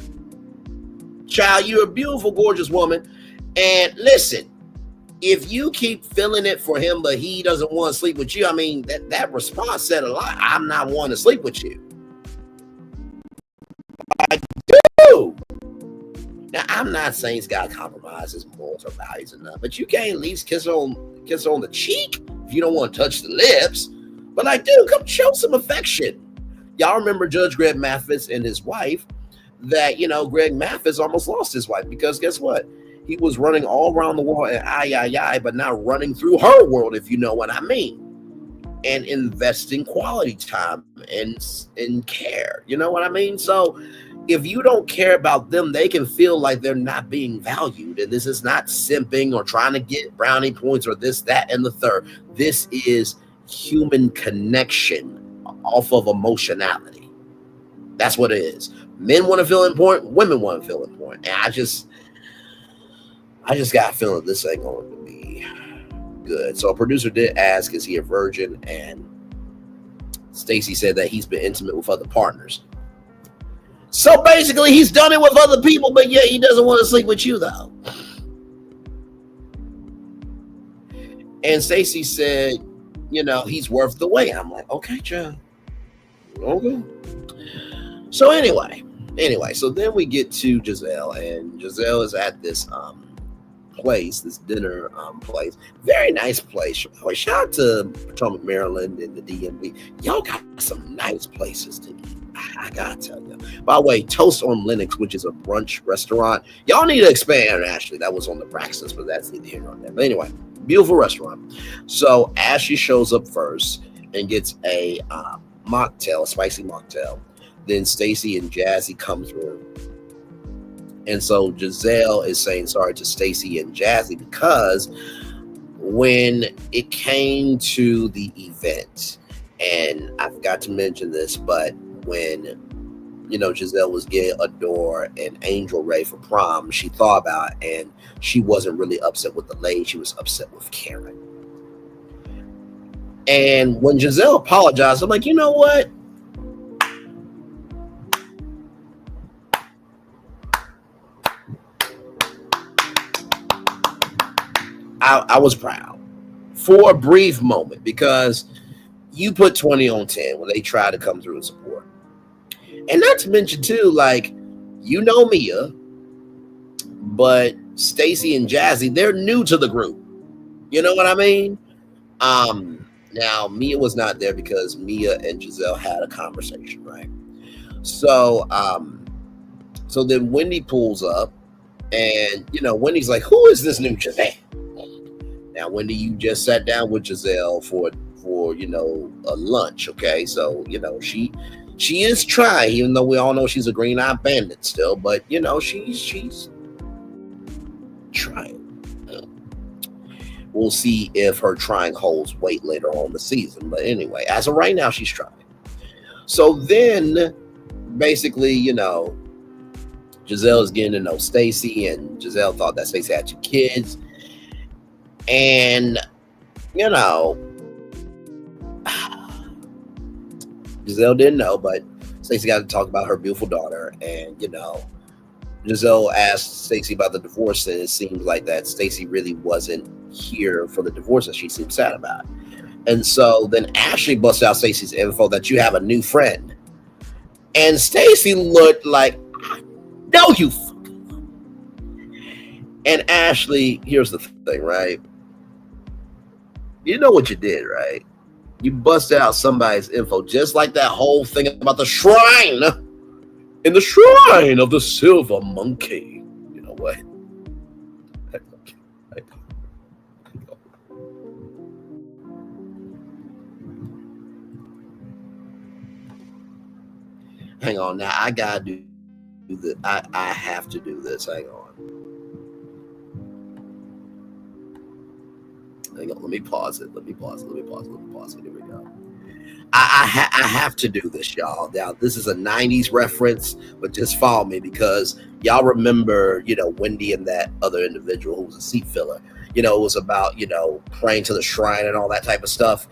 Child, you're a beautiful, gorgeous woman. And listen, if you keep feeling it for him, but he doesn't want to sleep with you, I mean, that response said a lot. I'm not wanting to sleep with you. I do. Now, I'm not saying he's got to compromise his morals or values enough, but you can't at least kiss her on the cheek if you don't want to touch the lips. But like, dude, come show some affection. Y'all remember Judge Greg Mathis and his wife? That, Greg Mathis almost lost his wife because guess what? He was running all around the world and but not running through her world, if you know what I mean. And investing quality time and care. You know what I mean? So if you don't care about them, they can feel like they're not being valued. And this is not simping or trying to get brownie points or this, that, and the third. This is human connection off of emotionality. That's what it is. Men want to feel important. Women want to feel important. And I just got a feeling this ain't going to be good. So a producer did ask, is he a virgin? And Stacy said that he's been intimate with other partners. So basically, he's done it with other people, but yet he doesn't want to sleep with you, though. And Stacy said, he's worth the wait. I'm like, okay, John. Okay. So anyway, so then we get to Giselle, and Giselle is at this place, this dinner place. Very nice place. Shout out to Potomac, Maryland, and the DMV. Y'all got some nice places to eat. I gotta tell you. By the way, Toast on Linux, which is a brunch restaurant. Y'all need to expand internationally. That was on the Praxis, but that's neither here nor there. But anyway, beautiful restaurant. So Ashley shows up first and gets a mocktail, a spicy mocktail. Then Stacy and Jazzy come through. And so Giselle is saying sorry to Stacy and Jazzy because when it came to the event, and I forgot to mention this, but when, Giselle was getting Adore and Angel Ray for prom, she thought about it, and she wasn't really upset with the lady. She was upset with Karen. And when Giselle apologized, I'm like, you know what? I was proud for a brief moment because you put 20 on 10 when they try to come through and support. And not to mention too, like, Mia, but Stacy and Jazzy, they're new to the group. You know what I mean? Now Mia was not there because Mia and Giselle had a conversation, right? So so then Wendy pulls up and Wendy's like, who is this new Giselle? Now, Wendy, you just sat down with Giselle for a lunch, okay? So, she is trying, even though we all know she's a green-eyed bandit still, but, she's trying. We'll see if her trying holds weight later on in the season. But anyway, as of right now, she's trying. So then, basically, Giselle is getting to know Stacy, and Giselle thought that Stacy had 2 kids. And you know, Giselle didn't know, but Stacy got to talk about her beautiful daughter, and you know, Giselle asked Stacy about the divorce, and it seems like that Stacy really wasn't here for the divorce, and she seemed sad about it. And so then Ashley busts out Stacy's info that you have a new friend, and Stacy looked like, no, you. And Ashley, here's the thing, right? You know what you did, right? You busted out somebody's info, just like that whole thing about the shrine. In the shrine of the silver monkey. You know what? Hang on now. I gotta do this. I have to do this. Hang on. Hang on. Let me pause it. Here we go. I have to do this, y'all. Now, this is a 90s reference, but just follow me because y'all remember, you know, Wendy and that other individual who was a seat filler. You know, it was about, you know, praying to the shrine and all that type of stuff.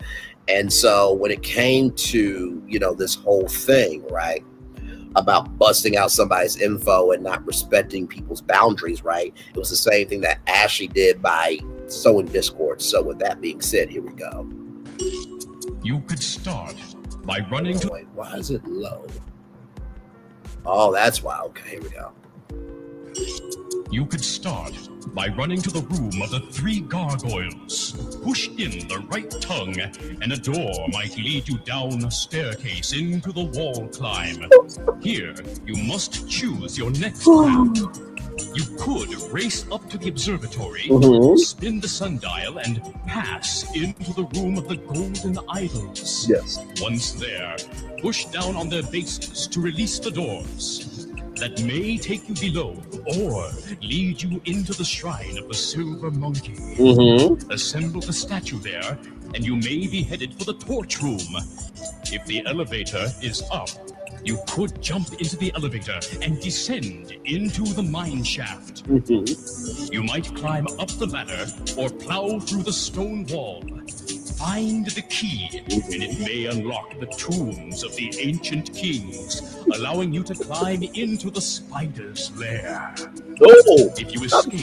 And so when it came to, you know, this whole thing, right, about busting out somebody's info and not respecting people's boundaries, right, it was the same thing that Ashley did by sowing discord. So with that being said, here we go. You could start by running to... Wait, why is it low? Oh, that's why. Okay, here we go. You could start by running to the room of the 3 gargoyles. Push in the right tongue, and a door might lead you down a staircase into the wall climb. Here, you must choose your next route. You could race up to the observatory, spin the sundial, and pass into the room of the golden idols. Yes. Once there, push down on their bases to release the doors. That may take you below or lead you into the shrine of the silver monkey. Assemble the statue there, and you may be headed for the torch room. If the elevator is up, you could jump into the elevator and descend into the mine shaft. You might climb up the ladder or plow through the stone wall. Find the key, and it may unlock the tombs of the ancient kings, allowing you to climb into the spider's lair. Oh, if you escape,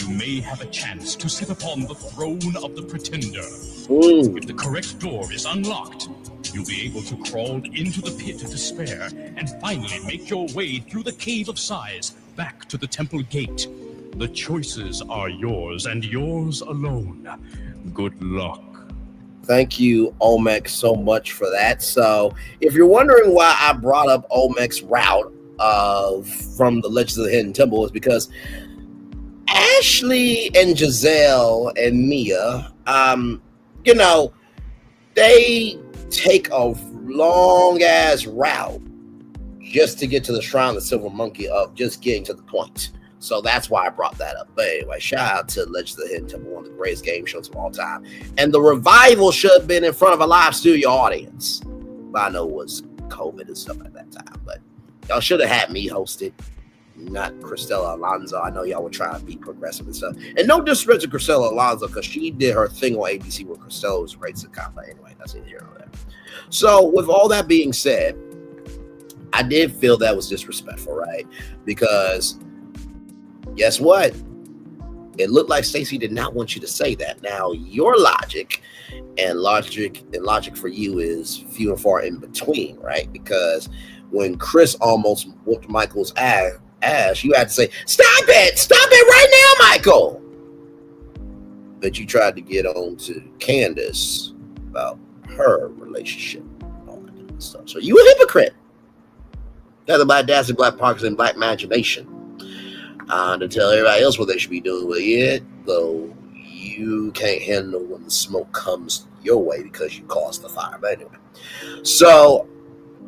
you may have a chance to sit upon the throne of the pretender. If the correct door is unlocked, you'll be able to crawl into the pit of despair and finally make your way through the cave of sighs back to the temple gate. The choices are yours and yours alone. Good luck. Thank you, Olmec, so much for that. So if you're wondering why I brought up Olmec's route from the Legends of the Hidden Temple, is because Ashley and Giselle and Mia, you know, they take a long ass route just to get to the Shrine of the Silver Monkey, of just getting to the point. So that's why I brought that up. But anyway, shout out to Legends of the Hidden Temple, one of the greatest game shows of all time. And the revival should have been in front of a live studio audience. But I know it was COVID and stuff at that time. But y'all should have had me host it, not Cristela Alonzo. I know y'all were trying to be progressive and stuff. And no disrespect to Cristela Alonzo, because she did her thing on ABC where Cristela was raised in combat. Anyway, that's neither here nor there. So with all that being said, I did feel that was disrespectful, right? Because guess what? It looked like Stacy did not want you to say that. Now, your logic for you is few and far in between, right? Because when Chris almost whooped Michael's ass, you had to say, stop it right now, Michael. But you tried to get on to Candace about her relationship and all that kind of stuff. So you a hypocrite. That's Black Dancing, Black Parkers, and Black Imagination. To tell everybody else what they should be doing with it, though you can't handle when the smoke comes your way because you caused the fire. But anyway, so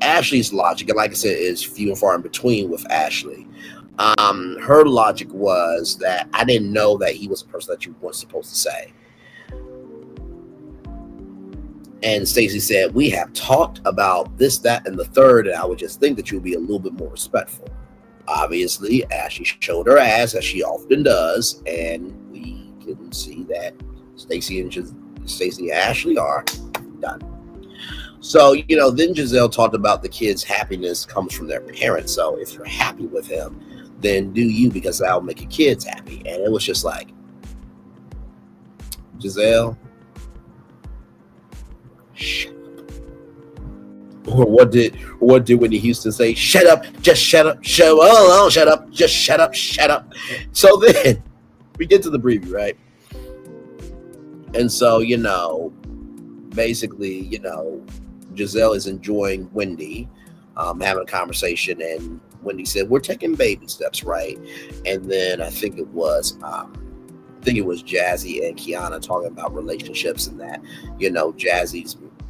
Ashley's logic, and like I said, is few and far in between with Ashley. Her logic was that I didn't know that he was a person that you weren't supposed to say. And Stacy said, we have talked about this, that, and the third, and I would just think that you would be a little bit more respectful. Obviously, Ashley showed her ass, as she often does, and we can see that Stacy and Stacy and Ashley are done. So, then Giselle talked about the kids' happiness comes from their parents. So if you're happy with him, then do you, because that'll make your kids happy. And it was just like, Giselle, shut up. Or what did Whitney Houston say? Shut up, just shut up, shut up, oh, shut up, just shut up, shut up. So then we get to the preview, right? And so, basically, Giselle is enjoying Wendy, having a conversation, and Wendy said, "We're taking baby steps, right?" And then I think it was Jazzy and Kiana talking about relationships and that, Jazzy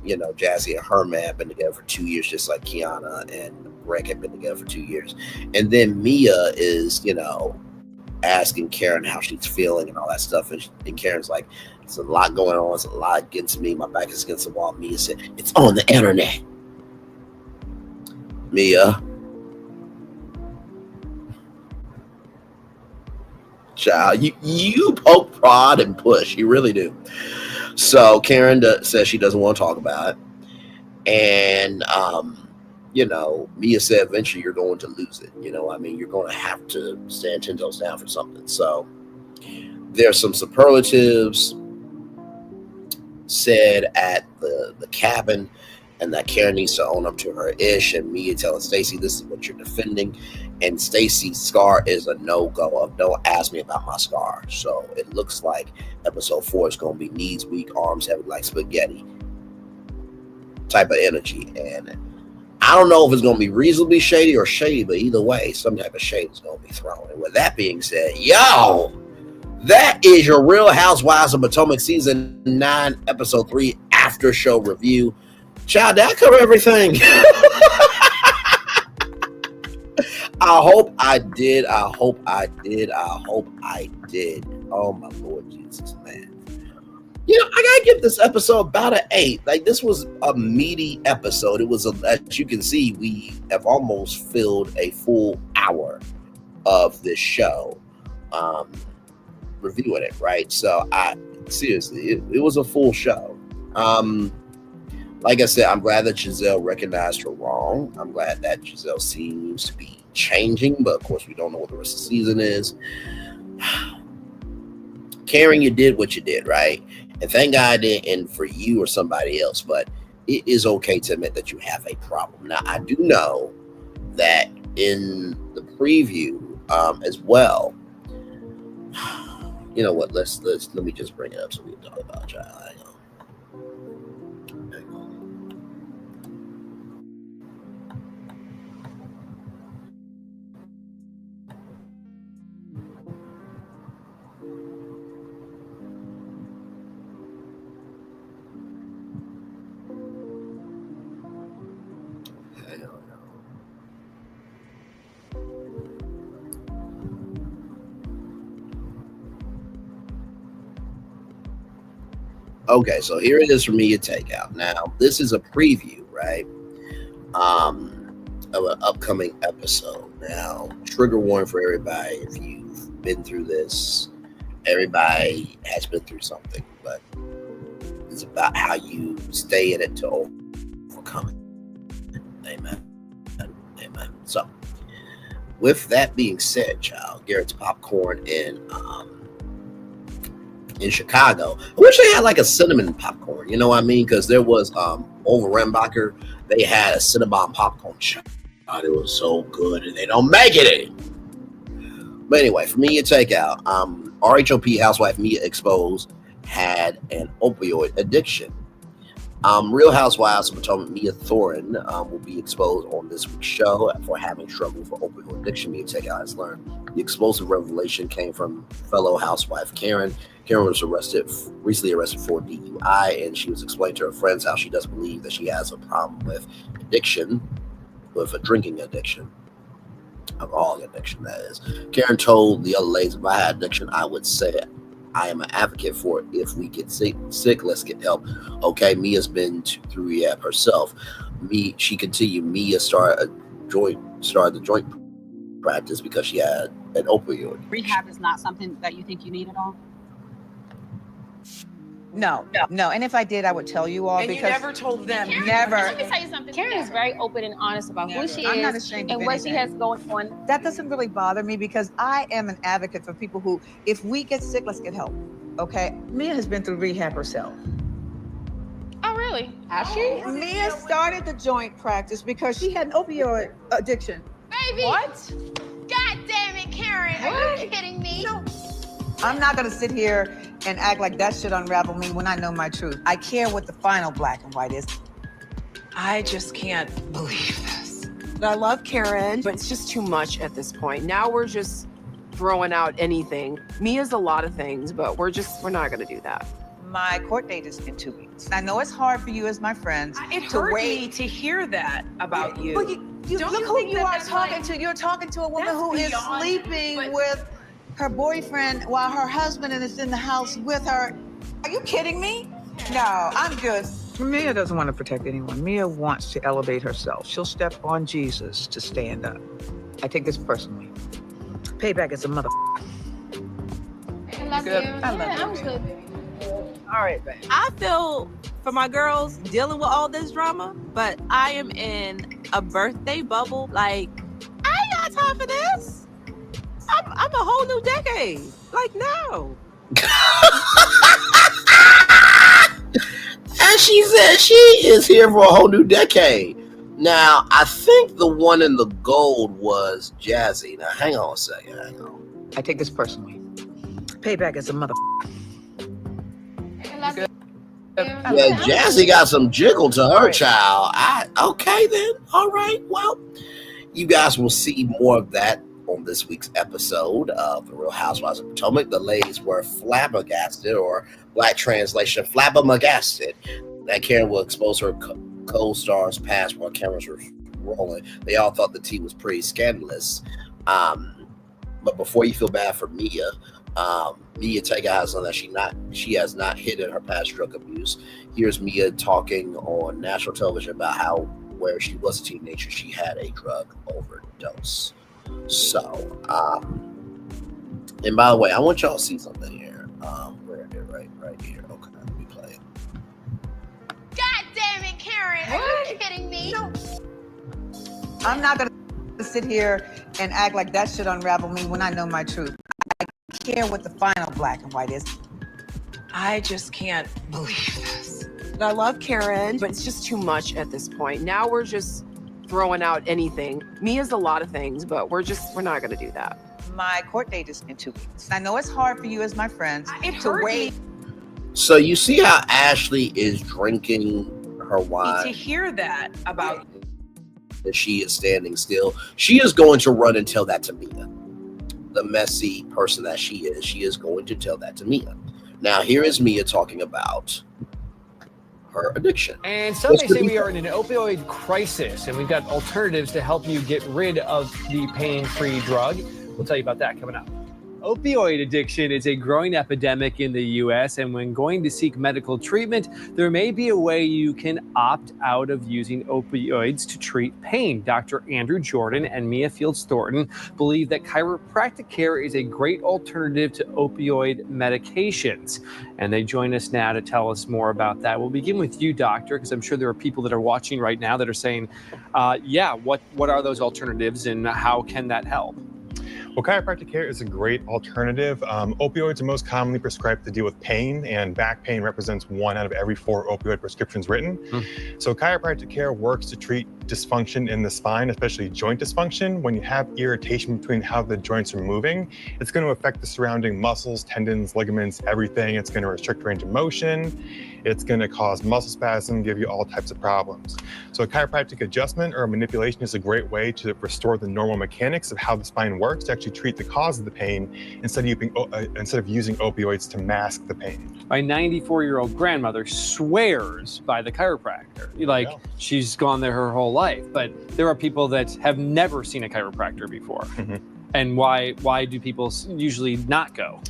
and her man have been together for 2 years, just like Kiana and Greg had been together for 2 years. And then Mia is, asking Karen how she's feeling and all that stuff. And Karen's like, "It's a lot going on. It's a lot against me. My back is against the wall." Mia said, "It's on the internet." Mia. Child, you poke, prod, and push. You really do. So Karen says she doesn't want to talk about it. And, Mia said eventually you're going to lose it. You're going to have to stand 10 toes down for something. So there's some superlatives said at the cabin, and that Karen needs to own up to her ish. And Mia telling Stacy, this is what you're defending. And Stacy's scar is a no-go of don't ask me about my scar. So it looks like episode 4 is going to be knees weak, arms heavy like spaghetti type of energy. And I don't know if it's going to be reasonably shady or shady, but either way, some type of shade is going to be thrown. And with that being said, that is your Real Housewives of Potomac season 9, episode 3 after show review. Child, did I cover everything? I hope I did. I hope I did. Oh my Lord Jesus, man. I gotta give this episode about an 8. Like, this was a meaty episode. It was, as you can see, we have almost filled a full hour of this show reviewing it, right? So it was a full show. Like I said, I'm glad that Giselle recognized her wrong. I'm glad that Giselle seems to be changing, but of course we don't know what the rest of the season is. Karen, you did what you did, right? And thank God it didn't end for you or somebody else, but it is okay to admit that you have a problem. Now, I do know that in the preview as well, you know what, let me just bring it up so we can talk about it, child. Okay, so here it is for me to take out. Now, this is a preview, right? Of an upcoming episode. Now, trigger warning for everybody. If you've been through this, everybody has been through something, but it's about how you stay in it to overcome it. Amen. Amen. So, with that being said, child, Garrett's Popcorn in Chicago. I wish they had like a cinnamon popcorn, you know what I mean? Because there was over Rembacher, they had a cinnamon popcorn shop. It was so good, and they don't make it anymore. But anyway, for me to take out, RHOP housewife Mia exposed had an opioid addiction. Real Housewives of Potomac Mia Thorin will be exposed on this week's show for having struggled for opioid addiction. Mia Takeout has learned the explosive revelation came from fellow housewife Karen. Karen was recently arrested for DUI, and she was explaining to her friends how she doesn't believe that she has a problem with addiction, with a drinking addiction, alcohol addiction, that is. Karen told the other ladies, if I had addiction, I would say I am an advocate for it. If we get sick, let's get help. Okay, Mia's been through rehab herself. She continued, Mia started the joint practice because she had an opioid. Rehab is not something that you think you need at all? No. And if I did, I would tell you all And because you never told them. Never. Let me tell you something. Karen is very open and honest about who she is I'm not ashamed of and what she anything. has going on. That doesn't really bother me because I am an advocate for people who, if we get sick, let's get help. Okay? Mia has been through rehab herself. Oh, really? Has she? Mia started the joint practice because she had an opioid addiction. Baby. What? God damn it, Karen. Are you kidding me? I'm not gonna sit here and act like that should unravel me when I know my truth. I care what the final black and white is. I just can't believe this. I love Karen, but it's just too much at this point. Now we're just throwing out anything. Mia's a lot of things, but we're not gonna do that. My court date is in 2 weeks. I know it's hard for you as my friends It to hurt wait. me to hear that about you. Well, you Don't look you who think you that are that's talking like- to. You're talking to a woman That's who is beyond- sleeping but- with her boyfriend while her husband is in the house with her. Are you kidding me? No, I'm good. Mia doesn't want to protect anyone. Mia wants to elevate herself. She'll step on Jesus to stand up. I take this personally. Payback is a mother. I love you. Good. I love Yeah, you. I'm good. All right, babe. I feel for my girls dealing with all this drama, but I am in a birthday bubble. Like, I ain't got time for this. I'm a whole new decade. Like, no. And she said she is here for a whole new decade. Now, I think the one in the gold was Jazzy. Now, hang on a second. Hang on. I take this personally. Payback is a mother. I love you. Yeah, Jazzy got some jiggle to her child. Okay then. All right. Well, you guys will see more of that on this week's episode of The Real Housewives of Potomac. The ladies were flabbergasted, or black translation, flabbergasted, that Karen will expose her co-star's past while cameras were rolling. They all thought the tea was pretty scandalous. But before you feel bad for Mia, Mia take eyes on that she has not hidden her past drug abuse. Here's Mia talking on national television about how where she was a teenager, she had a drug overdose. So, and by the way, I want y'all to see something here. Where is it? Right here. Okay, let me play it. God damn it, Karen. Are you kidding me? I'm not gonna sit here and act like that should unravel me when I know my truth. I care what the final black and white is. I just can't believe this. I love Karen, but it's just too much at this point. Now we're just throwing out anything. Mia's a lot of things, but we're not gonna do that. My court date is in 2 weeks. I know it's hard for you as my friends It to hurt wait. me So you see how Ashley is drinking her to wine, hear that about you. and she is standing still. She is going to run and tell that to Mia. The messy person that she is going to tell that to Mia. Now here is Mia talking about her addiction. And some may say we are in an opioid crisis, and we've got alternatives to help you get rid of the pain-free drug. We'll tell you about that coming up. Opioid addiction is a growing epidemic in the U.S., and when going to seek medical treatment, there may be a way you can opt out of using opioids to treat pain. Dr. Andrew Jordan and Mia Fields Thornton believe that chiropractic care is a great alternative to opioid medications, and they join us now to tell us more about that. We'll begin with you, doctor, because I'm sure there are people that are watching right now that are saying, what are those alternatives and how can that help? Well, chiropractic care is a great alternative. Opioids are most commonly prescribed to deal with pain, and back pain represents 1 out of every 4 opioid prescriptions written. So chiropractic care works to treat dysfunction in the spine, especially joint dysfunction. When you have irritation between how the joints are moving, it's going to affect the surrounding muscles, tendons, ligaments, everything. It's going to restrict range of motion. It's going to cause muscle spasm, give you all types of problems. So a chiropractic adjustment or manipulation is a great way to restore the normal mechanics of how the spine works to actually treat the cause of the pain instead of using opioids to mask the pain. My 94-year-old grandmother swears by the chiropractor. She's gone there her whole life, but there are people that have never seen a chiropractor before. And why do people usually not go?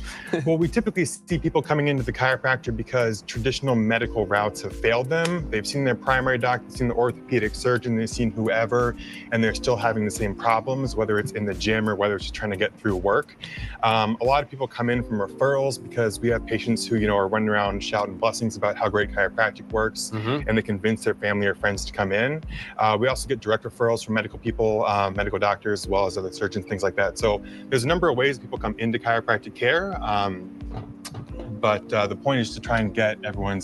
Well, we typically see people coming into the chiropractor because traditional medical routes have failed them. They've seen their primary doctor, they've seen the orthopedic surgeon, they've seen whoever, and they're still having the same problems, whether it's in the gym or whether it's just trying to get through work. A lot of people come in from referrals because we have patients who, are running around shouting blessings about how great chiropractic works, and they convince their family or friends to come in. We also get direct referrals from medical people, medical doctors, as well as other surgeons, things like that. So there's a number of ways people come into chiropractic care. But the point is to try and get everyone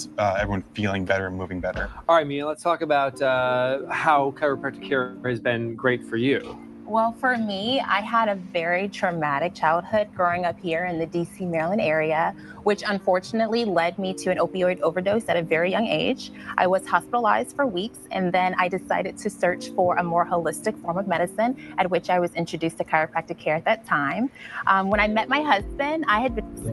feeling better and moving better. All right, Mia, let's talk about how chiropractic care has been great for you. Well, for me, I had a very traumatic childhood growing up here in the DC, Maryland area, which unfortunately led me to an opioid overdose at a very young age. I was hospitalized for weeks, and then I decided to search for a more holistic form of medicine, at which I was introduced to chiropractic care at that time. When I met my husband,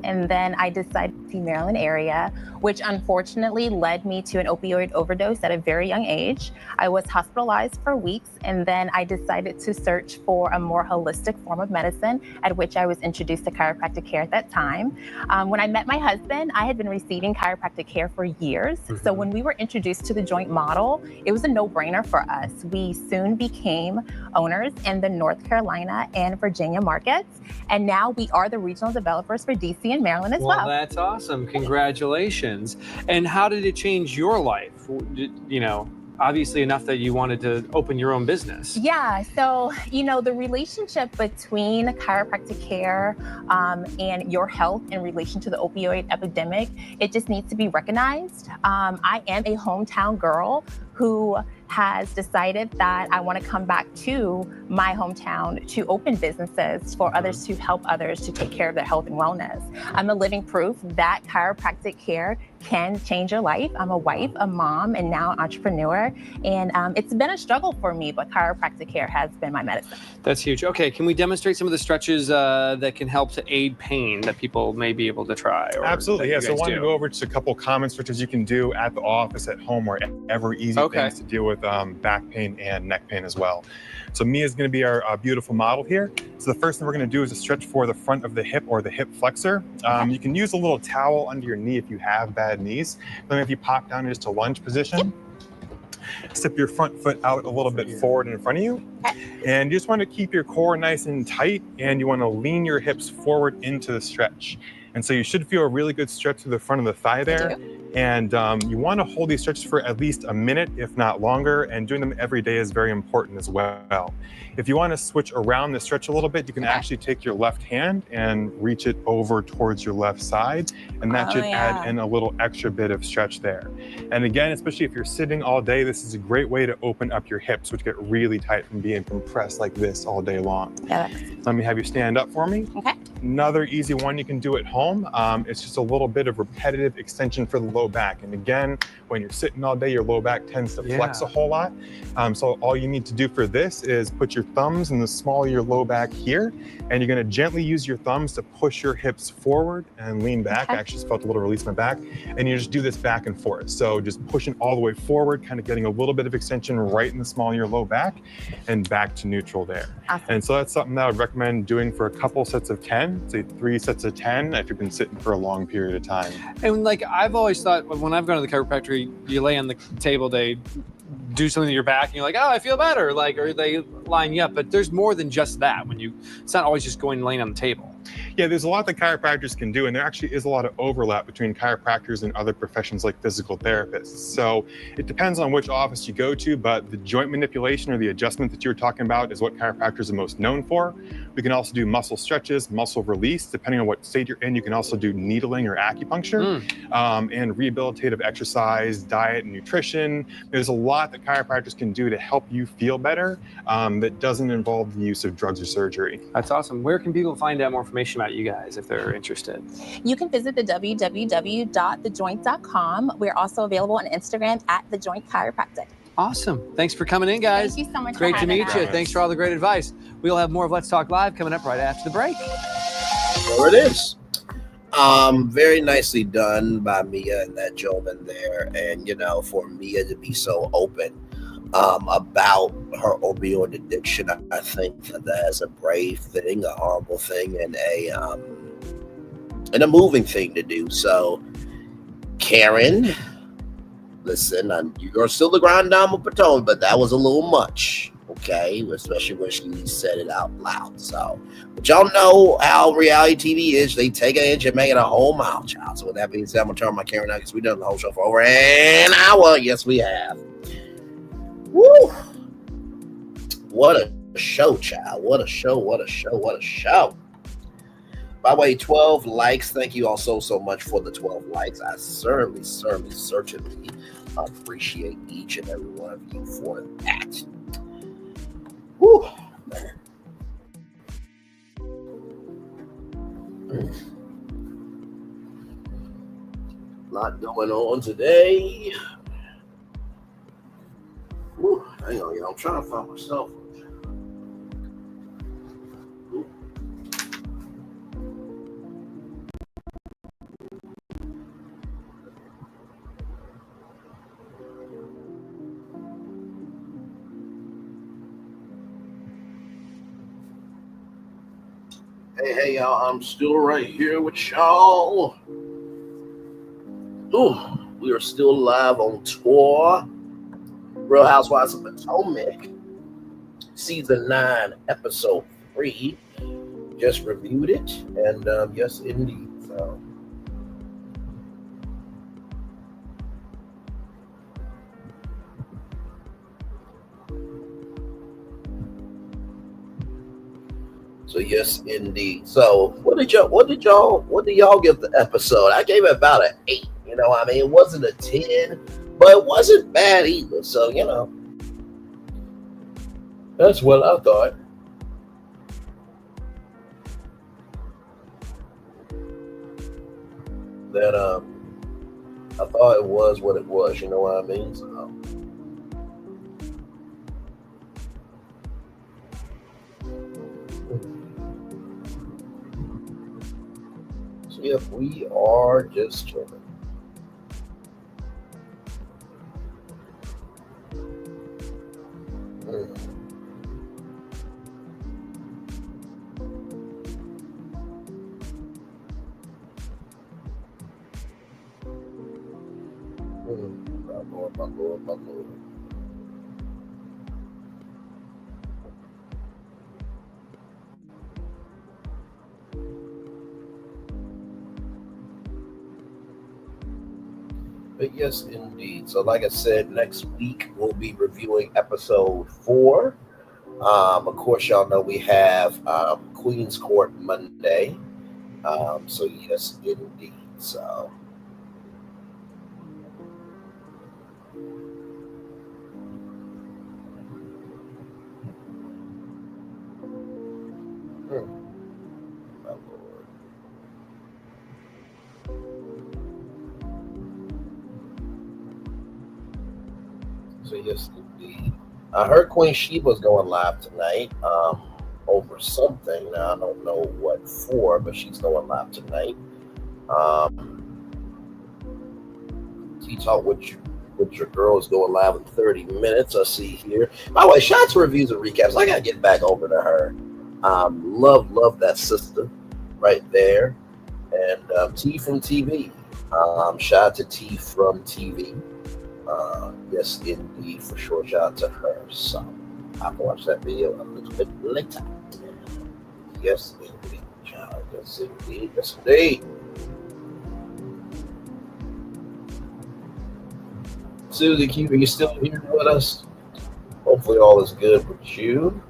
and then I decided to see Maryland area, which unfortunately led me to an opioid overdose at a very young age. I was hospitalized for weeks, and then I decided to search for a more holistic form of medicine, at which I was introduced to chiropractic care at that time. When I met my husband, I had been receiving chiropractic care for years. So when we were introduced to the joint model, it was a no-brainer for us. We soon became owners in the North Carolina and Virginia markets, and now we are the regional developers for DC and Maryland as well. Well, that's awesome. Congratulations. And how did it change your life? Obviously enough that you wanted to open your own business. Yeah, so, the relationship between chiropractic care and your health in relation to the opioid epidemic, it just needs to be recognized. I am a hometown girl who has decided that I want to come back to my hometown to open businesses for others, to help others to take care of their health and wellness. I'm a living proof that chiropractic care can change your life. I'm a wife, a mom, and now an entrepreneur. And it's been a struggle for me, but chiropractic care has been my medicine. That's huge. Okay, can we demonstrate some of the stretches that can help to aid pain that people may be able to try? Absolutely, yeah. So I wanted to go over just a couple common stretches you can do at the office, at home, wherever easy things to deal with back pain and neck pain as well. So Mia's going to be our beautiful model here. So the first thing we're going to do is a stretch for the front of the hip or the hip flexor. You can use a little towel under your knee if you have bad knees. Then if you pop down just to lunge position, step your front foot out a little bit forward in front of you. And you just want to keep your core nice and tight, and you want to lean your hips forward into the stretch. And so you should feel a really good stretch through the front of the thigh there. And you want to hold these stretches for at least a minute, if not longer, and doing them every day is very important as well. If you want to switch around the stretch a little bit, you can actually take your left hand and reach it over towards your left side, and that should add in a little extra bit of stretch there. And again, especially if you're sitting all day, this is a great way to open up your hips, which get really tight from being compressed like this all day long. Let me have you stand up for me. Another easy one you can do at home. It's just a little bit of repetitive extension for the low back. And again, when you're sitting all day, your low back tends to flex a whole lot. So all you need to do for this is put your thumbs in the small of your low back here, and you're going to gently use your thumbs to push your hips forward and lean back. I actually just felt a little release in my back. And you just do this back and forth. So just pushing all the way forward, kind of getting a little bit of extension right in the small of your low back, and back to neutral there. And so that's something that I would recommend doing for a couple sets of 10, say 3 sets of 10, if you've been sitting for a long period of time. And I've always thought when I've gone to the chiropractor, you lay on the table, they do something to your back and you're like, oh, I feel better, or they line you up. But there's more than just that. It's not always just going and laying on the table. Yeah, there's a lot that chiropractors can do, and there actually is a lot of overlap between chiropractors and other professions like physical therapists. So it depends on which office you go to, but the joint manipulation or the adjustment that you were talking about is what chiropractors are most known for. We can also do muscle stretches, muscle release. Depending on what state you're in, you can also do needling or acupuncture, and rehabilitative exercise, diet, and nutrition. There's a lot that chiropractors can do to help you feel better that doesn't involve the use of drugs or surgery. That's awesome. Where can people find out more information about you guys if they're interested? You can visit the www.thejoint.com. We're also available on Instagram at The Joint Chiropractic. Awesome. Thanks for coming in, guys. Thank you so much. Great to meet you. Thanks for all the great advice. We'll have more of Let's Talk Live coming up right after the break. There it is. Very nicely done by Mia and that gentleman there. And, for Mia to be so open about her opioid addiction. I think that's a brave thing, a horrible thing, and a moving thing to do. So, Karen, listen, you're still the grand dame of Potomac, but that was a little much, okay? Especially when she said it out loud. So, but y'all know how reality TV is. They take an inch and make it a whole mile, child. So with that being said, I'm gonna turn my camera now because we've done the whole show for over an hour. Yes, we have. Woo! What a show, child. What a show, what a show, what a show. By the way, 12 likes. Thank you all so much for the 12 likes. I certainly appreciate each and every one of you for that. Woo! Lot going on today. Woo, hang on, y'all. I'm trying to find myself. Hey, y'all. I'm still right here with y'all. Ooh, we are still live on tour. Real Housewives of Potomac, Season 9, Episode 3. Just reviewed it, and yes, indeed. So yes, indeed. So what did y'all give the episode? I gave it about an 8. You know, I mean, it wasn't a 10, but it wasn't bad either. So you know, that's what I thought. That I thought it was what it was. You know what I mean? So if we are just chilling. My Lord. But yes, indeed. So like I said, next week we'll be reviewing episode 4. Of course, y'all know we have Queen's Court Monday. So yes, indeed. So. My Lord. So yes, indeed. I heard Queen Sheba's going live tonight over something. Now I don't know what for, but she's going live tonight. T-Talk with your girl is going live in 30 minutes. I see here. By the way, shots, reviews, and recaps. I gotta get back over to her. Love that sister right there. And T from TV. Shout out to T from TV. Yes, indeed, for sure. Shout out to her. So I'll watch that video a little bit later. Yes, indeed. Yes, indeed. Yes, indeed. Susie Q, are you still here with us? Hopefully all is good with you.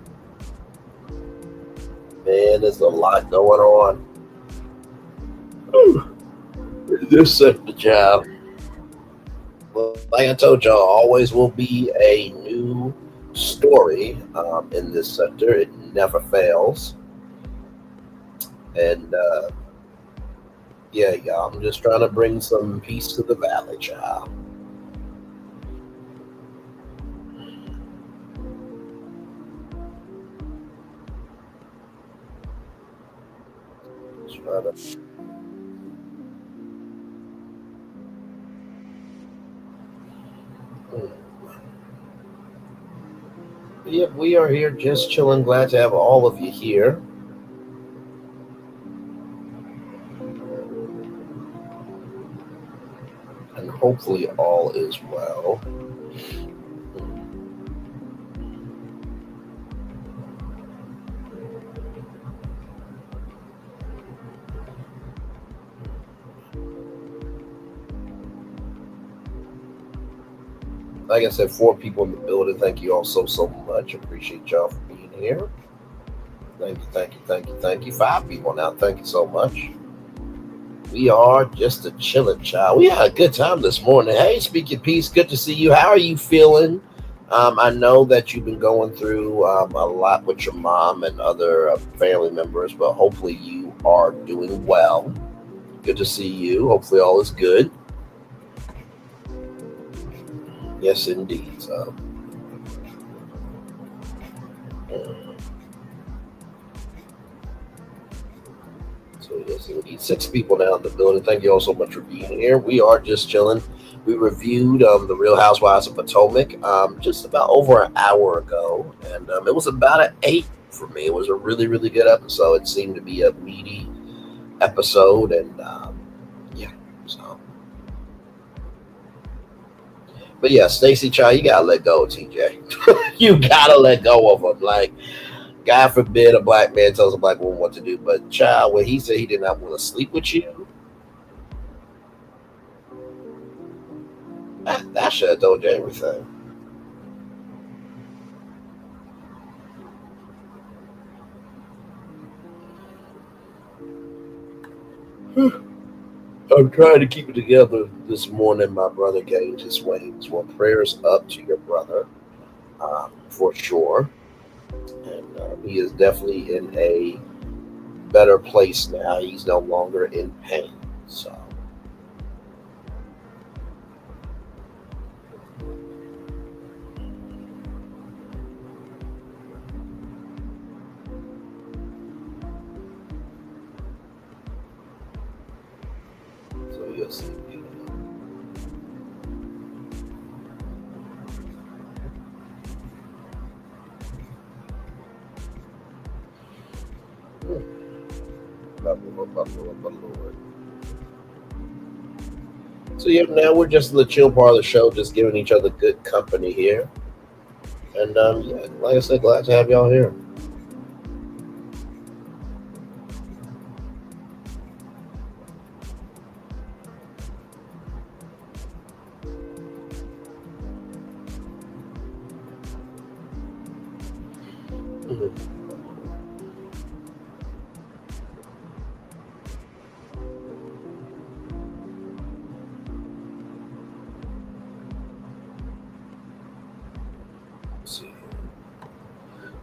Man, there's a lot going on. This set the job. Well, like I told y'all, always will be a new story in this sector. It never fails. And yeah, y'all, I'm just trying to bring some peace to the valley, child. Yep, we are here just chilling. Glad to have all of you here. And hopefully all is well. Like I said, 4 people in the building. Thank you all so much. Appreciate y'all for being here. Thank you. 5 people now. Thank you so much. We are just a chilling child. We had a good time this morning. Hey, speak your piece. Good to see you. How are you feeling? I know that you've been going through a lot with your mom and other family members, but hopefully you are doing well. Good to see you. Hopefully all is good. Yes, indeed. So yes, indeed. 6 people now in the building. Thank you all so much for being here. We are just chilling. We reviewed the Real Housewives of Potomac just about over an hour ago, and it was about an 8 for me. It was a really good episode. It seemed to be a meaty episode, and yeah. So, but yeah, Stacy, child, you gotta let go of TJ. You gotta let go of him. Like, God forbid a black man tells a black woman what to do, but child, when he said he did not want to sleep with you, that should have told you everything. I'm trying to keep it together this morning. My brother gained his wings. Well, prayers up to your brother, for sure. And he is definitely in a better place now. He's no longer in pain. So yes. So yeah, now we're just in the chill part of the show, just giving each other good company here. And yeah, like I said, glad to have y'all here.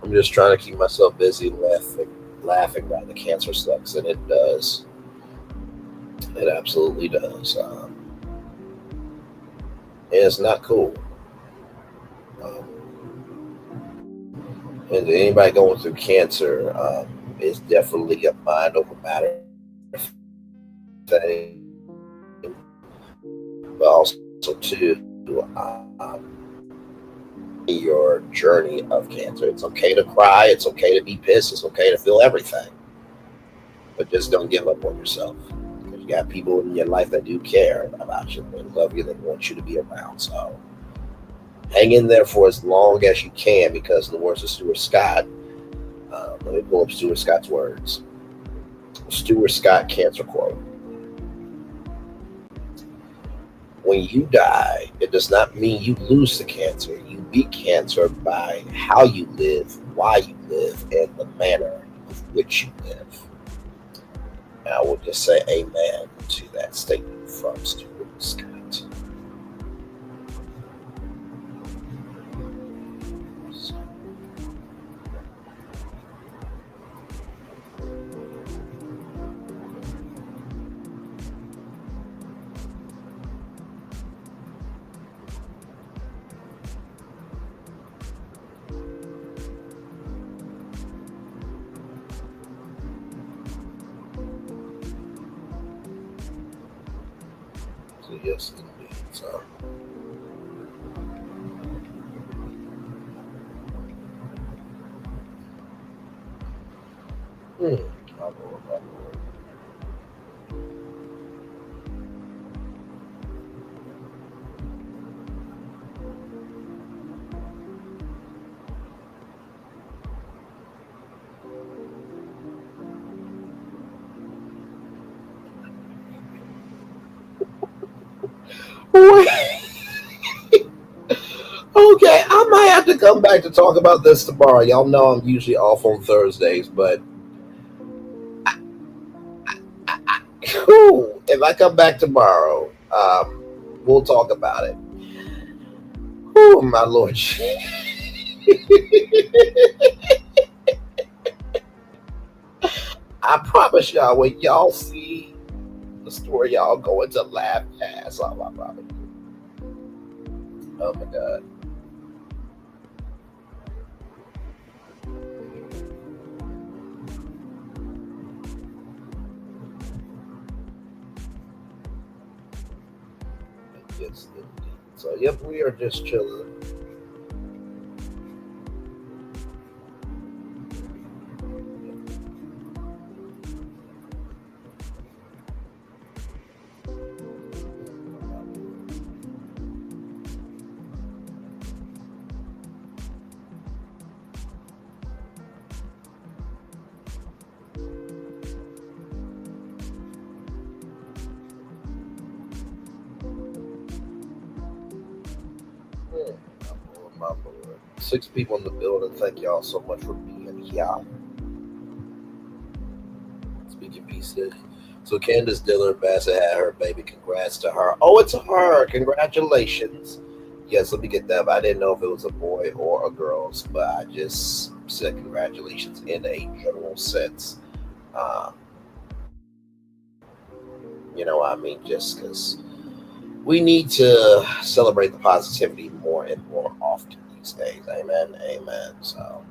I'm just trying to keep myself busy laughing while the cancer sucks, and it does. It absolutely does. And it's not cool. And anybody going through cancer, it's definitely a mind over matter thing. But also, too, your journey of cancer. It's okay to cry. It's okay to be pissed. It's okay to feel everything. But just don't give up on yourself. Because you got people in your life that do care about you and love you, that want you to be around. So hang in there for as long as you can, because in the words of Stuart Scott, let me pull up Stuart Scott's words. Stuart Scott cancer quote. When you die, it does not mean you lose the cancer. You beat cancer by how you live, why you live, and the manner of which you live. And I will just say amen to that statement from Stuart Scott. Yes, indeed. So My Lord, my Lord. Okay, I might have to come back to talk about this tomorrow. Y'all know I'm usually off on Thursdays, but if I come back tomorrow, we'll talk about it. Oh, my Lord. I promise y'all, when y'all see the story, y'all going to laugh ass off. I promise you. Oh my God. Yes, indeed. So, yep, we are just chilling. My Lord. 6 people in the building. Thank y'all so much for being here. Speaking pieces. So Candace Dillard Bassett had her baby. Congrats to her. Oh, it's her. Congratulations. Yes, let me get that. I didn't know if it was a boy or a girl, but I just said congratulations in a general sense. You know what I mean? Just because we need to celebrate the positivity more and more often these days. Amen. Amen. So.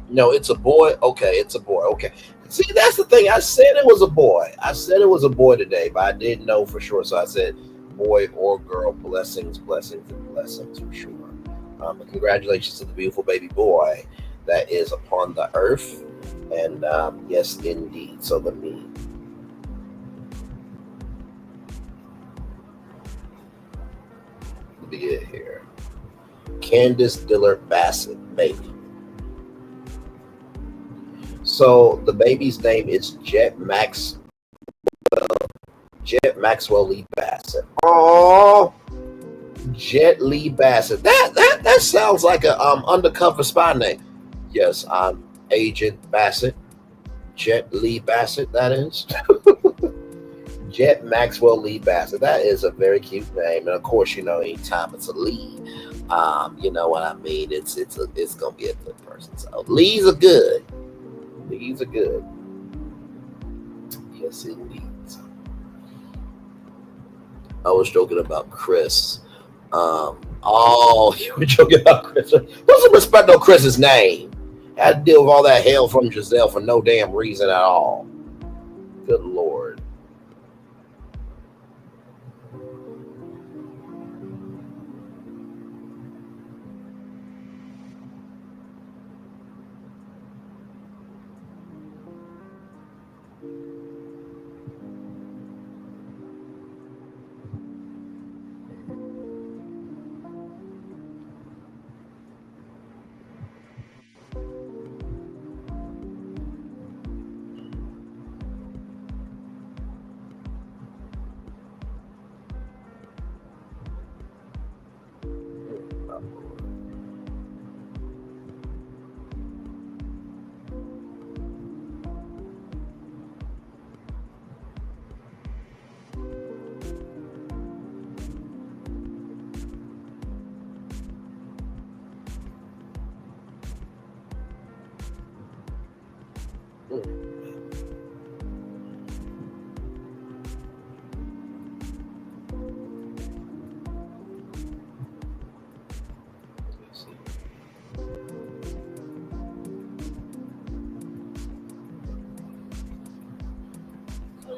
No, it's a boy. Okay, it's a boy. Okay. See, that's the thing. I said it was a boy. I said it was a boy today, but I didn't know for sure. So I said boy or girl. Blessings, blessings, and blessings for sure. Congratulations to the beautiful baby boy that is upon the earth. And yes, indeed. So let me get here. Candace Dillard Bassett, baby. So the baby's name is Jet Maxwell Lee Bassett. Oh, Jet Lee Bassett. That sounds like a undercover spy name. Yes, I'm Agent Bassett. Jet Lee Bassett. That is Jet Maxwell Lee Bassett. That is a very cute name, and of course, you know, anytime it's a Lee, you know what I mean. It's gonna be a good person. So Lees are good. These are good. Yes, indeed. I was joking about Chris. Oh, you were joking about Chris. Put some respect on Chris's name. Had to deal with all that hell from Giselle for no damn reason at all. Good Lord.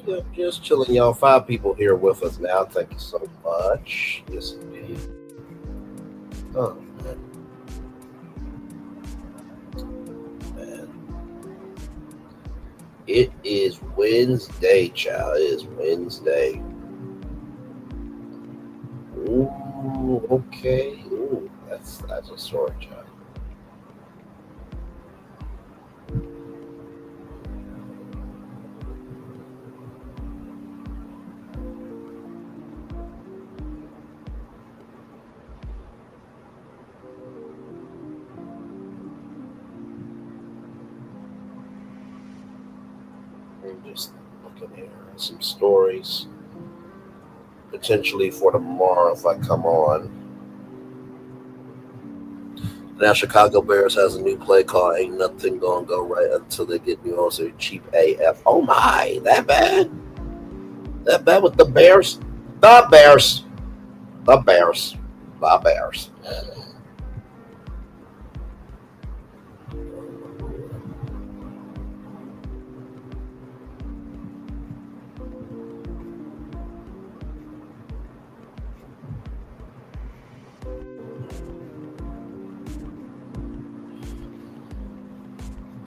Yep, just chilling, y'all. 5 people here with us now. Thank you so much. Yes, indeed. Oh, man. It is Wednesday, child. It is Wednesday. Ooh, okay. Ooh, that's a story, child. I'm just looking here at some stories potentially for tomorrow if I come on. Now Chicago Bears has a new play called "Ain't Nothing Gonna Go Right Until They Get New Owners." They're cheap AF. Oh my, that bad? That bad with the Bears? The Bears. The Bears. The Bears.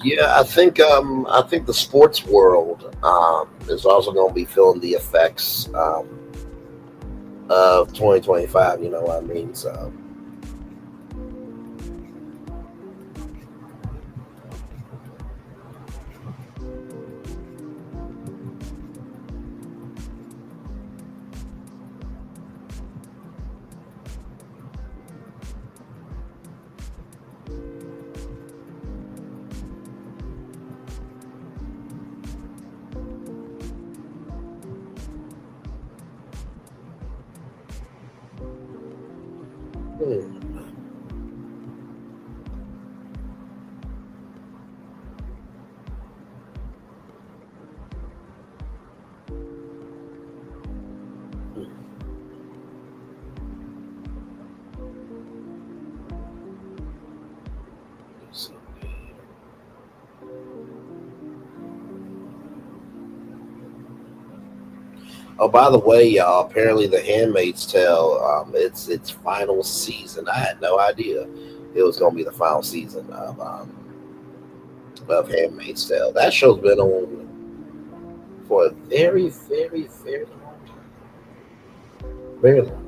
Yeah, I think the sports world is also going to be feeling the effects of 2025. You know what I mean? So. Oh, by the way, y'all, apparently The Handmaid's Tale, its final season. I had no idea it was going to be the final season of Handmaid's Tale. That show's been on for a very, very, very long time. Very long.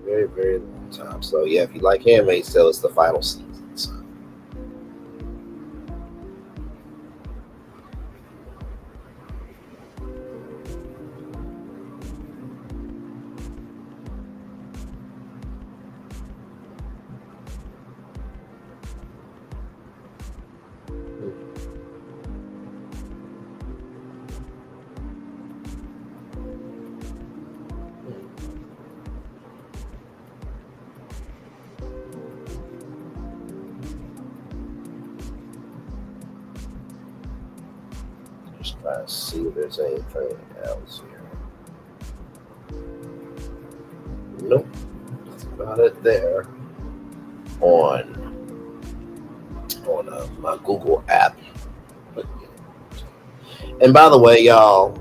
Very, very long time. So, yeah, if you like Handmaid's Tale, it's the final season. So. Just trying to see if there's anything else here. Nope, that's about it there on my Google app. And by the way, y'all,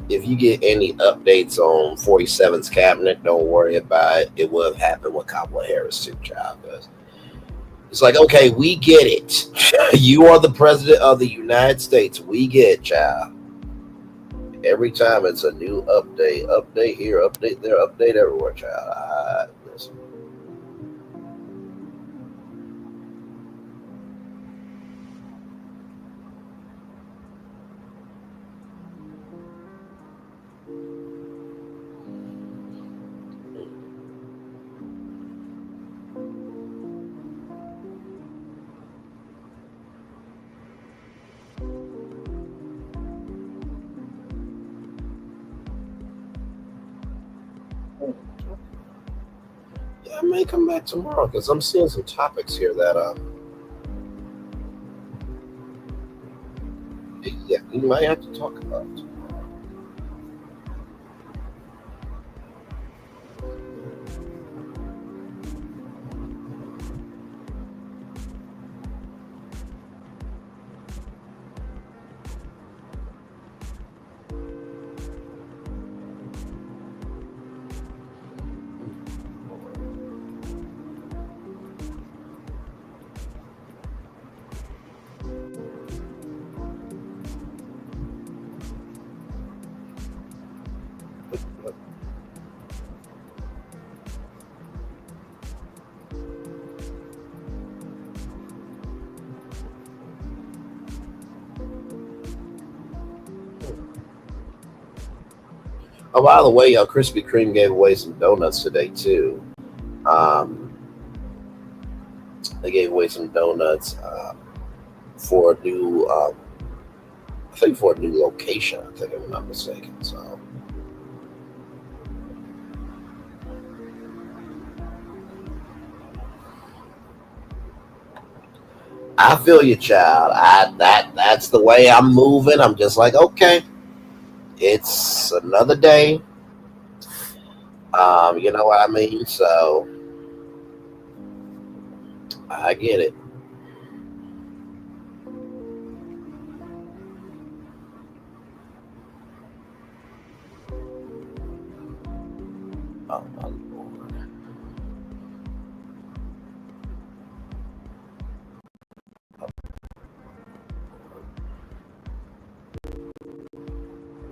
if you get any updates on 47's cabinet, don't worry about it. It would have happened with Kamala Harris too, child. It's like, okay, we get it. You are the president of the United States. We get it, child. Every time it's a new update. Update here, update there, update everywhere, child. Listen. Yeah, I may come back tomorrow because I'm seeing some topics here that yeah, we might have to talk about tomorrow. Oh, by the way, y'all, Krispy Kreme gave away some donuts today too. They gave away some donuts for a new, I think for a new location. I think if I'm not mistaken. So. I feel you, child. That's the way I'm moving. I'm just like, okay, it's another day. You know what I mean? So I get it. Oh my Lord.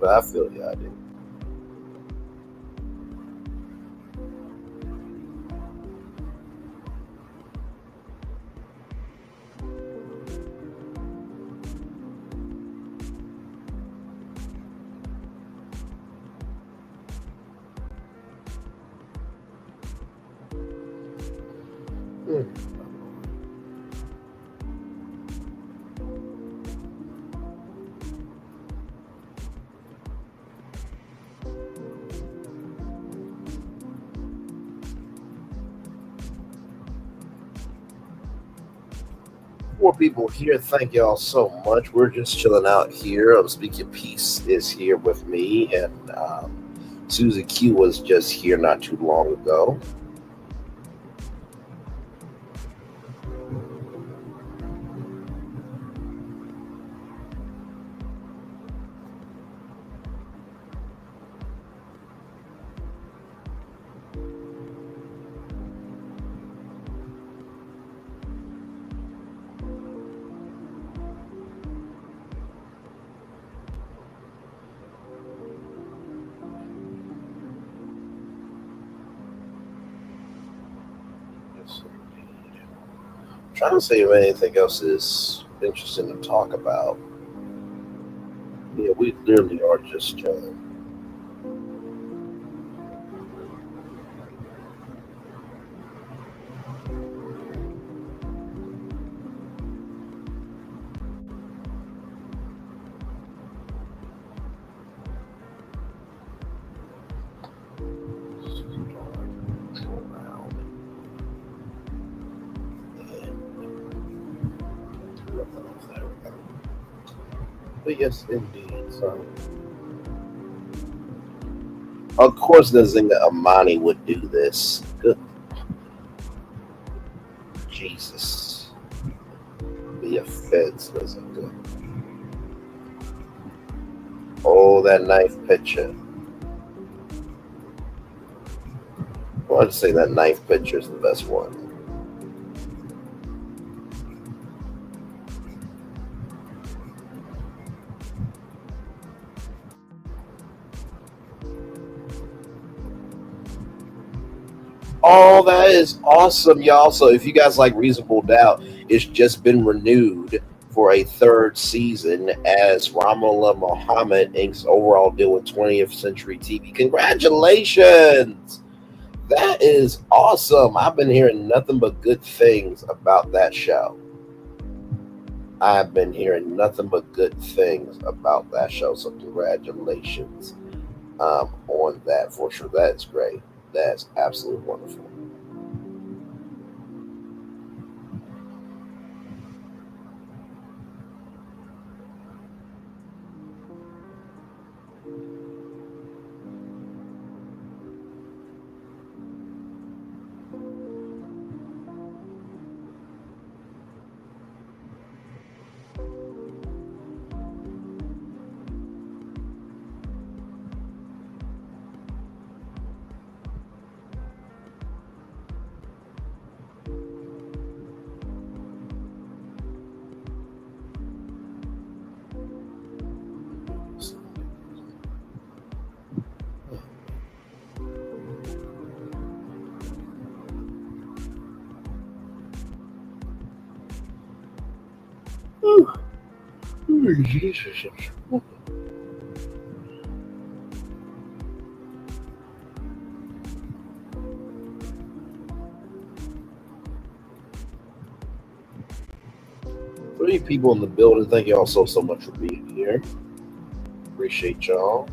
But I feel you, I do. More people here. Thank y'all so much. We're just chilling out here. Speak Your Peace is here with me, and Susie Q was just here not too long ago. Trying to see if anything else is interesting to talk about. Yeah, we literally are just chilling. But yes, indeed. So, of course, Nazinga Amani would do this. Good Jesus. Be a fence, Nazinga. Oh, that knife picture. I want to say that knife picture is the best one. Oh, that is awesome, y'all. So if you guys like Reasonable Doubt, it's just been renewed for a third season as Ramallah Muhammad inks overall deal with 20th Century TV. Congratulations! That is awesome. I've been hearing nothing but good things about that show. I've been hearing nothing but good things about that show. So congratulations on that for sure. That is great. That's absolutely wonderful. Jesus. 3 people in the building. Thank y'all so much for being here. Appreciate y'all.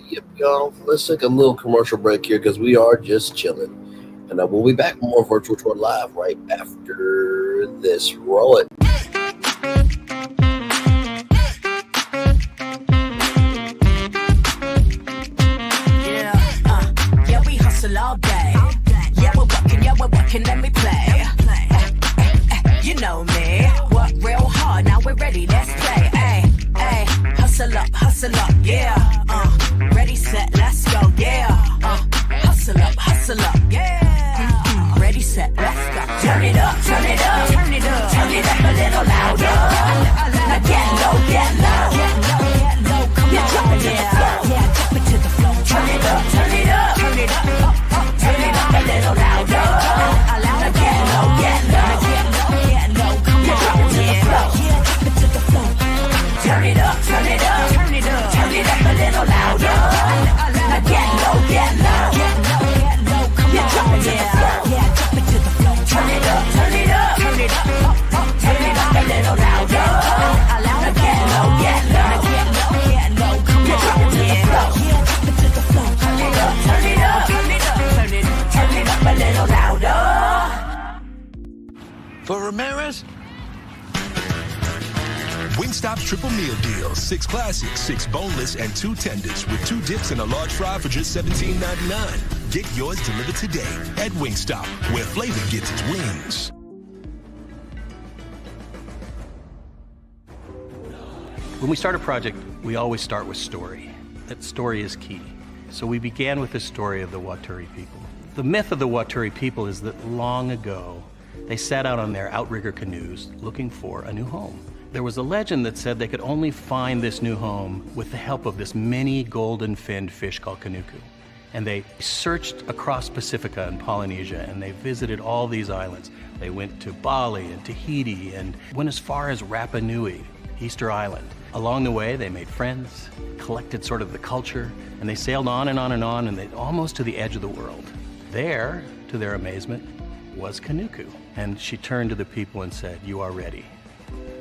Yep, y'all. Let's take a little commercial break here because we are just chilling. And we'll be back with more Virtual Tour Live right after this. Roll it. Yeah, we hustle all day. Yeah, we're working, let me play. You know me. Work real hard, now we're ready, let's play. Hustle up, yeah. Ready, set, let's go, yeah. Hustle up, yeah. Ready, set, let's go. Turn it up, turn it up, turn it up, turn it up a little louder. Now get low, come on, jump it to the floor, yeah, jump it to the floor. Turn it up, turn it up, turn it up, turn it up a little louder. Now get low, come on, jump it to the floor, yeah, jump it to the floor. Turn it up, turn it up, turn it up, turn it up a little louder. Now get low, come on, jump it to the floor, yeah, jump it to the floor. Turn it up, turn it up, turn it up, turn it up a little louder. Now get low, come on, jump it to the floor, yeah, jump it to the floor. Turn it up, turn it up, turn it up, turn it up a little louder. For Ramirez, Wingstop's triple meal deal. 6 classics, 6 boneless, and 2 tenders with 2 dips and a large fry for just $17.99. Get yours delivered today at Wingstop, where flavor gets its wings. When we start a project, we always start with story. That story is key. So we began with the story of the Waturi people. The myth of the Waturi people is that long ago, they set out on their outrigger canoes looking for a new home. There was a legend that said they could only find this new home with the help of this mini golden-finned fish called kanuku. And they searched across Pacifica and Polynesia, and they visited all these islands. They went to Bali and Tahiti and went as far as Rapa Nui, Easter Island. Along the way, they made friends, collected sort of the culture, and they sailed on and on and on, and they almost to the edge of the world. There, to their amazement, was Kanuku. And she turned to the people and said, "You are ready."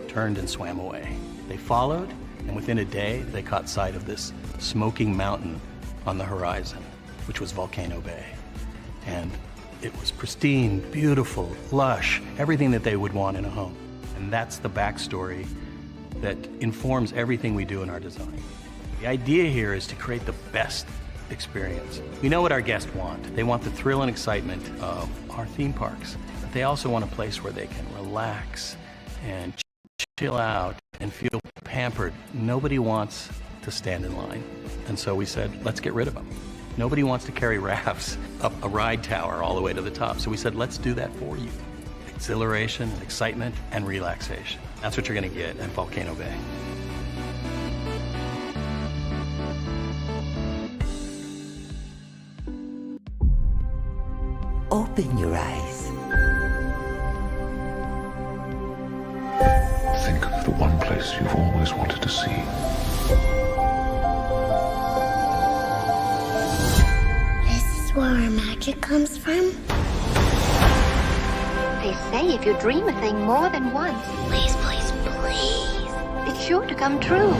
Turned and swam away. They followed, and within a day, they caught sight of this smoking mountain on the horizon, which was Volcano Bay. And it was pristine, beautiful, lush, everything that they would want in a home. And that's the backstory that informs everything we do in our design. The idea here is to create the best experience. We know what our guests want. They want the thrill and excitement of our theme parks, but they also want a place where they can relax and chill out and feel pampered. Nobody wants to stand in line. And so we said, let's get rid of them. Nobody wants to carry rafts up a ride tower all the way to the top. So we said, let's do that for you. Exhilaration, and excitement, and relaxation. That's what you're going to get at Volcano Bay. Open your eyes. Think of the one place you've always wanted to see. This is where our magic comes from? They say if you dream a thing more than once, Please, please, please. it's sure to come true.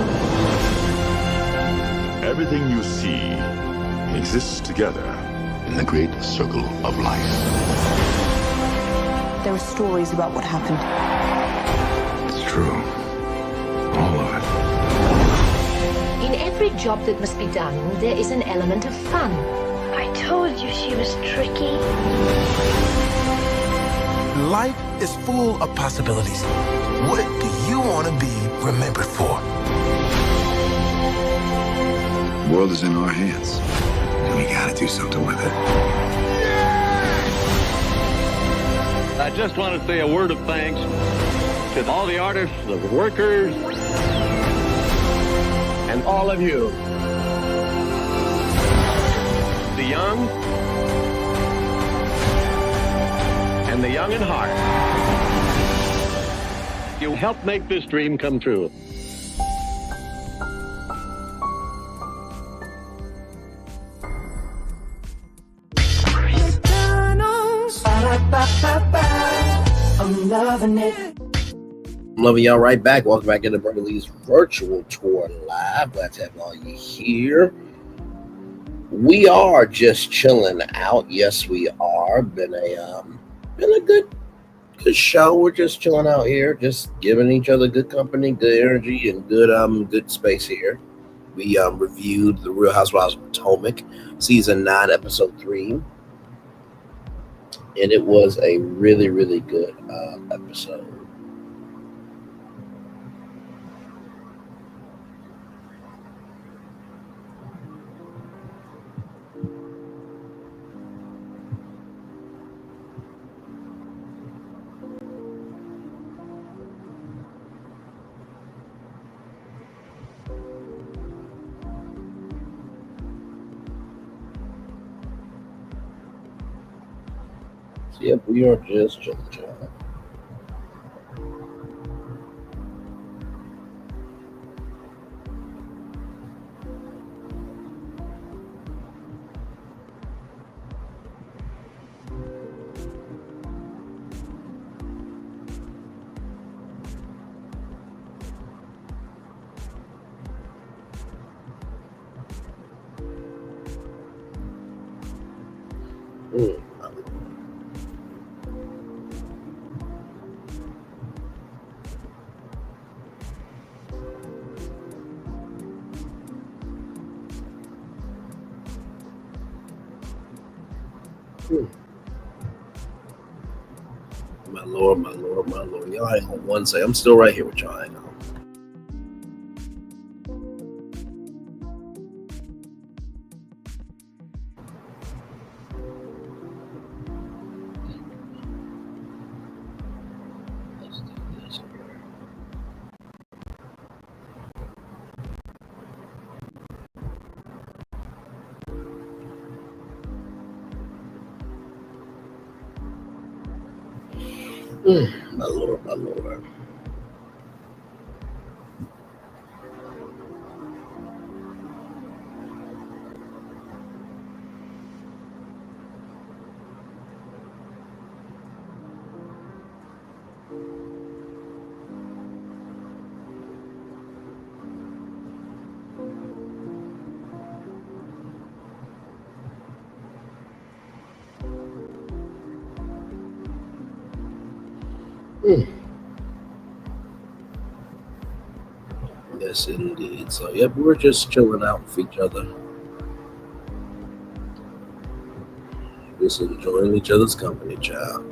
Everything you see exists together in the great circle of life. There are stories about what happened. It's true. All of it. In every job that must be done, there is an element of fun. I told you she was tricky. Life is full of possibilities. What do you want to be remembered for? The world is in our hands, and we gotta do something with it. I just want to say a word of thanks to all the artists, the workers, and all of you. The young and the young in heart. You helped make this dream come true. I'm loving it. I'm loving y'all right back. Welcome back into Bernie Lee's virtual tour live. Glad to have all you here. We are just chilling out. Yes, we are. Been a good show. We're just chilling out here, just giving each other good company, good energy, and good space here. We reviewed The Real Housewives of Potomac, season 9, episode 3, and it was a really, really good episode. Yep, we are just chilling. My Lord, my Lord, my Lord. Y'all hang on one second. I'm still right here with y'all. Hang on. My Lord, my Lord. Yes, indeed. So, yep, we're just chilling out with each other. Just enjoying each other's company, child.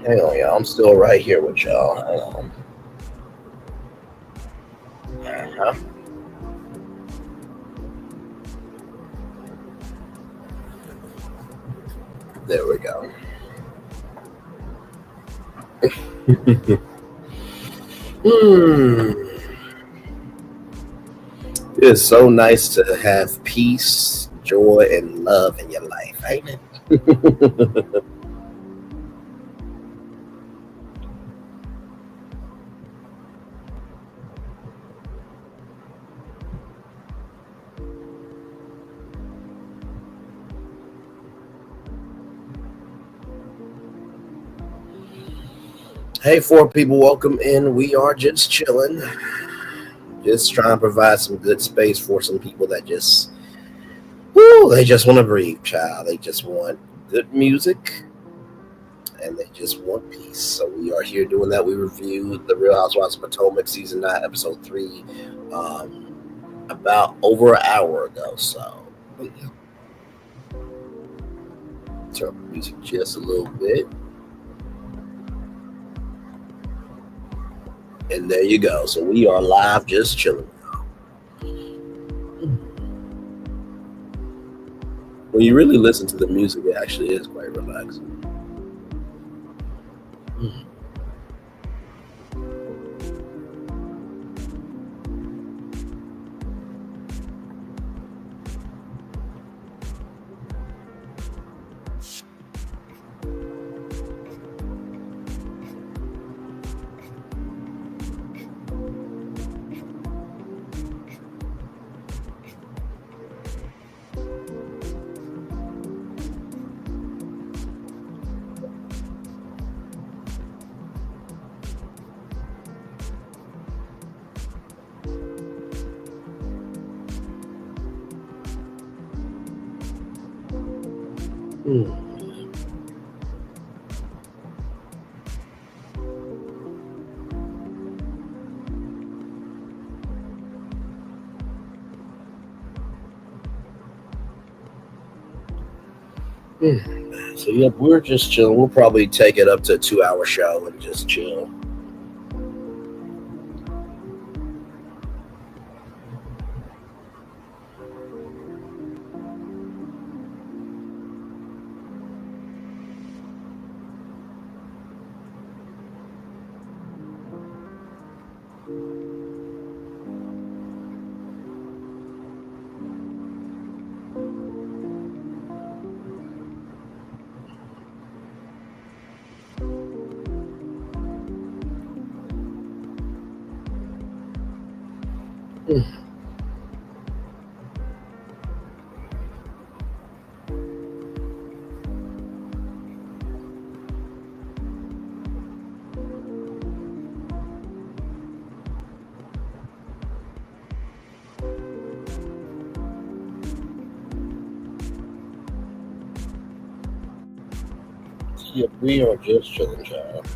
Hang on, y'all. I'm still right here with y'all. Hang on. There we go. It's so nice to have peace, joy, and love in your life, ain't it? Hey, 4 people, welcome in. We are just chilling. Just trying to provide some good space for some people that just, Woo, they just want to breathe, child. They just want good music, and they just want peace. So we are here doing that. We reviewed The Real Housewives of Potomac Season 9, Episode 3, about over an hour ago. So turn the music just a little bit. And there you go. So we are live, just chilling. When you really listen to the music, it actually is quite relaxing. So yep, we're just chilling. We'll probably take it up to a 2-hour show and just chill. Yep, we are just chilling, child.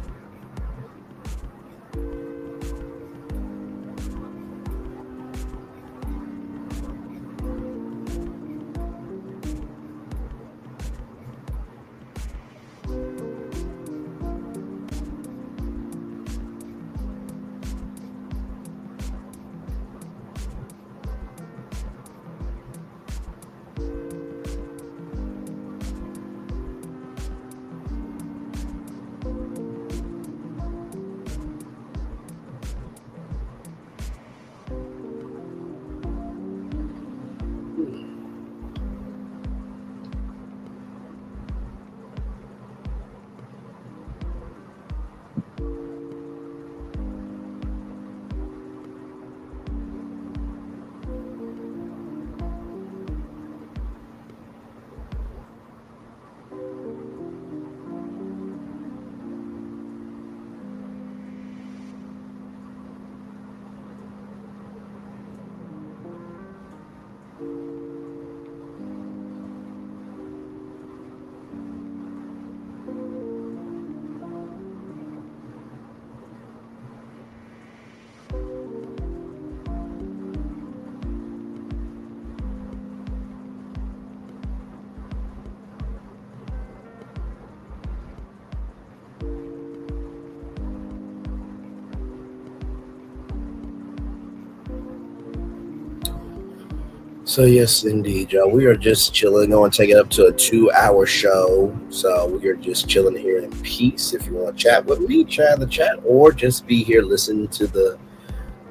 So yes, indeed, y'all. We are just chilling. Going to take it up to a 2-hour show. So we are just chilling here in peace. If you want to chat with me, chat in the chat, or just be here listening to the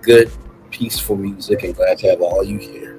good, peaceful music. And glad to have all you here.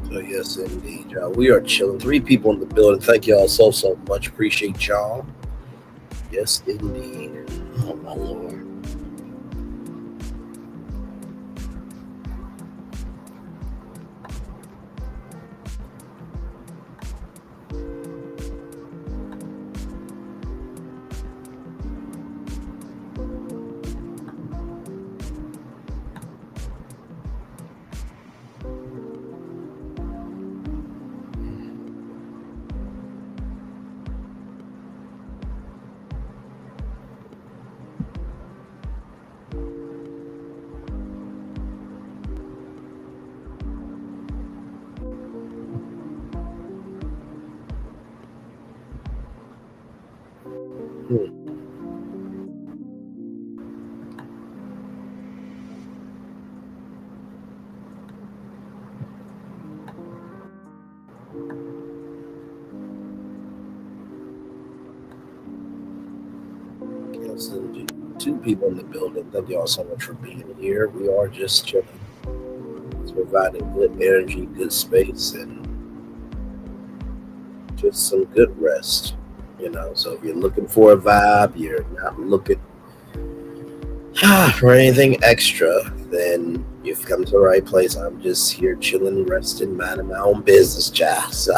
So yes, indeed, y'all. We are chilling. 3 people in the building. Thank y'all so much. Appreciate y'all. Yes, indeed. Oh my Lord. Yes, indeed. 2 people in the building. Thank y'all so much for being here. We are just chilling. It's providing good energy, good space, and just some good rest. You know, so if you're looking for a vibe, you're not looking for anything extra, then you've come to the right place. I'm just here chilling, resting, minding my own business, child. So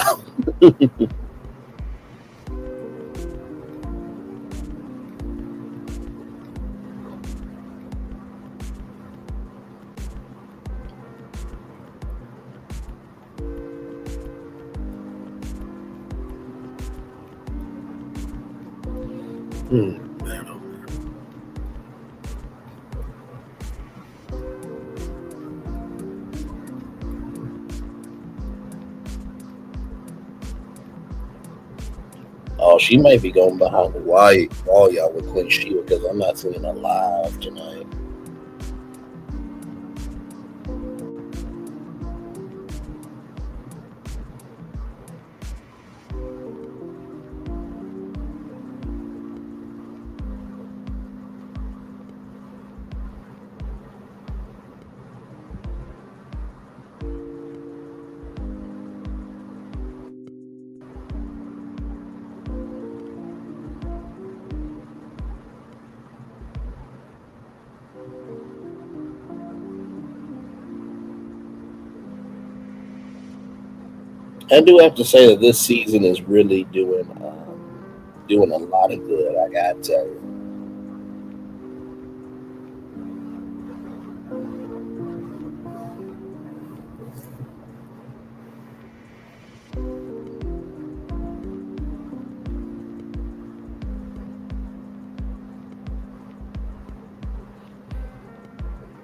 oh, she might be going behind the wall, y'all, with Queen Sheba, because I'm not seeing her live tonight. I do have to say that this season is really doing a lot of good. I gotta tell you.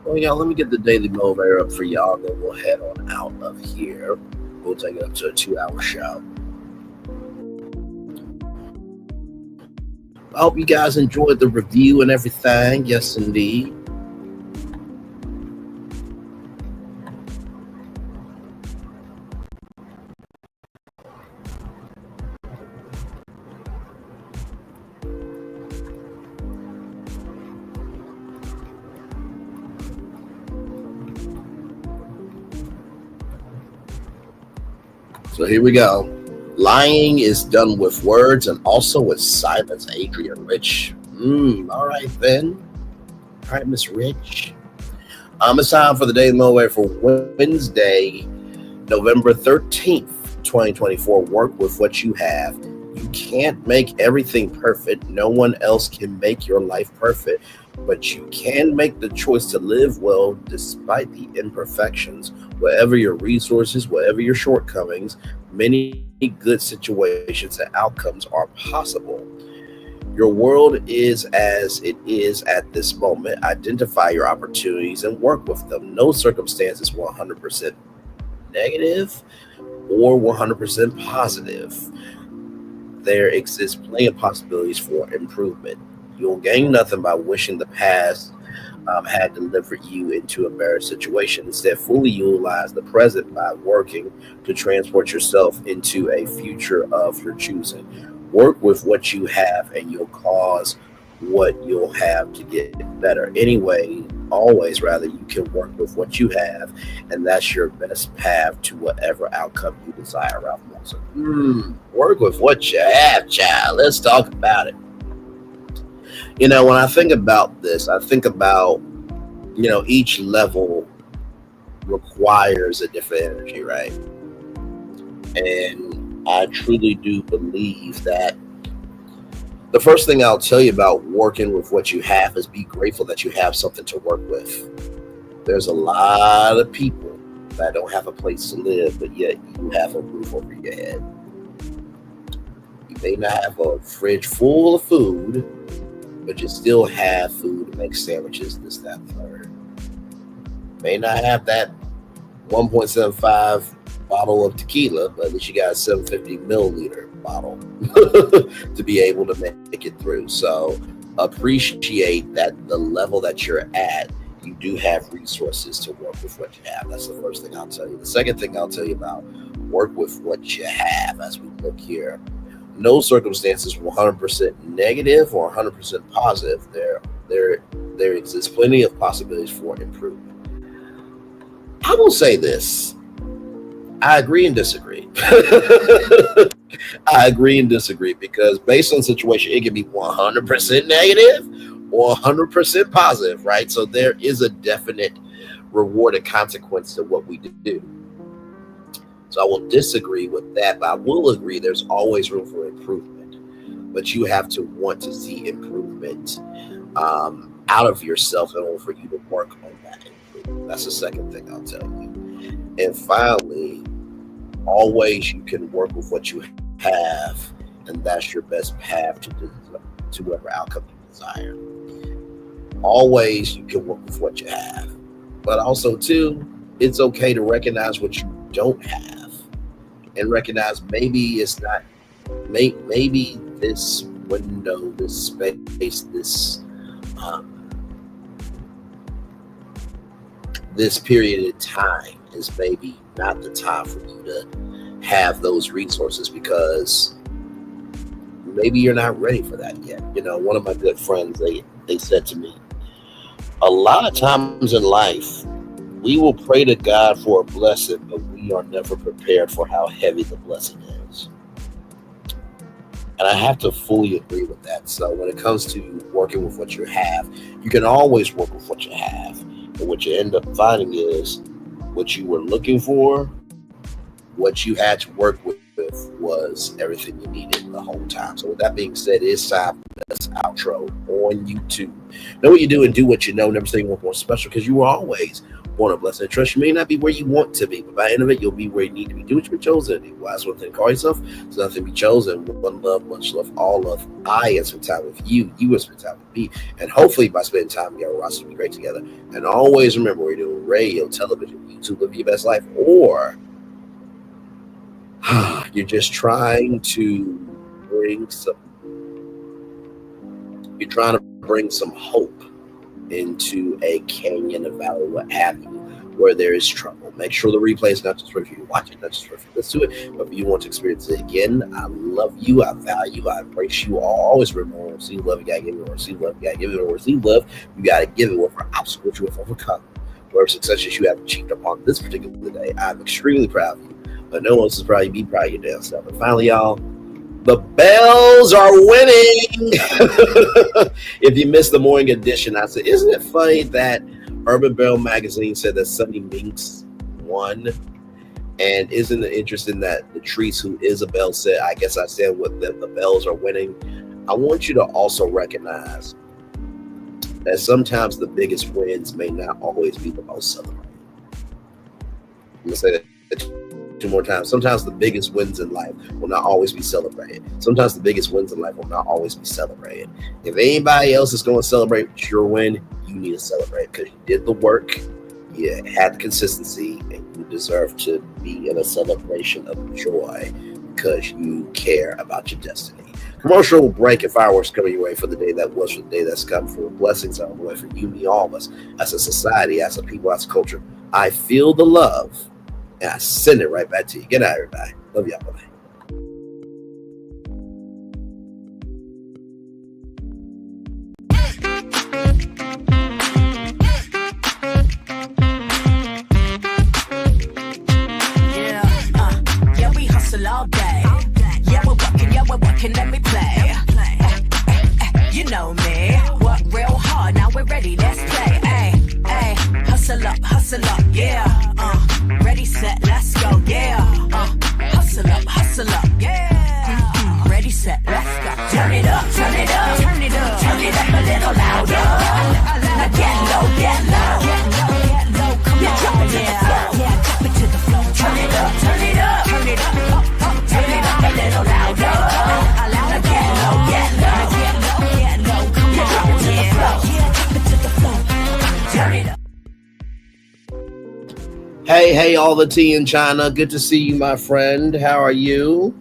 Well, y'all, let me get the Daily Motivator up for y'all, then we'll head on out of here. We'll take it up to a 2-hour show. I hope you guys enjoyed the review and everything. Yes, indeed. So here we go. Lying is done with words and also with silence, Adrian Rich. All right, then. All right, Miss Rich. It's time for the Daily Motivator for Wednesday, November 13th, 2024. Work with what you have. You can't make everything perfect. No one else can make your life perfect, but you can make the choice to live well despite the imperfections. Whatever your resources, whatever your shortcomings, many good situations and outcomes are possible. Your world is as it is at this moment. Identify your opportunities and work with them. No circumstance is 100% negative or 100% positive. There exists plenty of possibilities for improvement. You'll gain nothing by wishing the past had delivered you into a better situation. Instead, fully utilize the present by working to transport yourself into a future of your choosing. Work with what you have and you'll cause what you'll have to get better. Always you can work with what you have, and that's your best path to whatever outcome you desire. Ralph Wilson. Work with what you have, child. Let's talk about it. When I think about this, I think about, each level requires a different energy, right? And I truly do believe that the first thing I'll tell you about working with what you have is be grateful that you have something to work with. There's a lot of people that don't have a place to live, but yet you have a roof over your head. You may not have a fridge full of food, but you still have food to make sandwiches, this, that, and third. May not have that 1.75 bottle of tequila, but at least you got a 750 milliliter bottle to be able to make it through. So appreciate that the level that you're at, you do have resources to work with what you have. That's the first thing I'll tell you. The second thing I'll tell you about work with what you have as we look here. No circumstances 100% negative or 100% positive. There exists plenty of possibilities for improvement. I will say this. I agree and disagree. I agree and disagree because based on the situation, it can be 100% negative or 100% positive, right? So there is a definite reward and consequence to what we do. So I will disagree with that, but I will agree there's always room for improvement. But you have to want to see improvement out of yourself in order for you to work on that improvement. That's the second thing I'll tell you. And finally, always you can work with what you have, and that's your best path to whatever outcome you desire. Always you can work with what you have. But also, too, it's okay to recognize what you don't have. And recognize maybe it's not, maybe this window, this space, this period of time is maybe not the time for you to have those resources because maybe you're not ready for that yet. One of my good friends, they said to me, a lot of times in life, we will pray to God for a blessing, but we are never prepared for how heavy the blessing is. And I have to fully agree with that. So when it comes to working with what you have, you can always work with what you have. And what you end up finding is what you were looking for, what you had to work with was everything you needed the whole time. So with that being said, it's time for this outro on YouTube. Know what you do and do what you know. Never say you want more special because you will always want a blessing and trust. You may not be where you want to be, but by the end of it, you'll be where you need to be. Do what you've been chosen to do. Wise one thing to call yourself. There's nothing to be chosen. One love, much love, all love. I have spent time with you. You have spent time with me. And hopefully by spending time together, we'll also be great together. And always remember, we're doing radio, television, YouTube, living your best life, or you're just trying to bring some hope into a canyon, a valley, what have you, where there is trouble. Make sure the replay is not just for you to watch it, not just for you to listen to it, but if you want to experience it again. I love you, I value you, I embrace you. Always remember, see love, you gotta give it, or see love, you gotta give it, or see love, you gotta give it. Whatever obstacles you have overcome, whatever successes you have achieved upon this particular day, I'm extremely proud of you. But no one else is proud of you. Be proud of your damn self. And finally, y'all, the Bells are winning. If you missed the morning edition, I said, isn't it funny that Urban Bell magazine said that Sunny Minks won. And isn't it interesting that Latrice, who is a Bell, said, I guess I said what the Bells are winning. I want you to also recognize that sometimes the biggest wins may not always be the most celebrated. I'm going to say that 2 more times. Sometimes the biggest wins in life will not always be celebrated. Sometimes the biggest wins in life will not always be celebrated. If anybody else is going to celebrate your win, you need to celebrate because you did the work, you had the consistency, and you deserve to be in a celebration of joy because you care about your destiny. Commercial break and fireworks coming your way for the day that was, for the day that's come, for blessings on the way for you, me, all of us, as a society, as a people, as a culture. I feel the love, and I send it right back to you. Good night, everybody. Love y'all. Bye. Yeah, we hustle all day. Yeah, we're working, let me play. You know me, work real hard, now we're ready, let's play. Ay, hustle up, yeah. Ready, set, let's go, yeah. Hustle up, yeah. Ready, set, let's go. Turn it up, turn it up, turn it up, turn it up a little louder. Now get low, come on, drop it to the floor, drop it to the floor. Turn it up, turn it up, turn it up, turn it up a little louder. Now get low, come on, drop it to the floor, drop it to the floor. Turn it up. Hey, all the tea in China. Good to see you, my friend. How are you?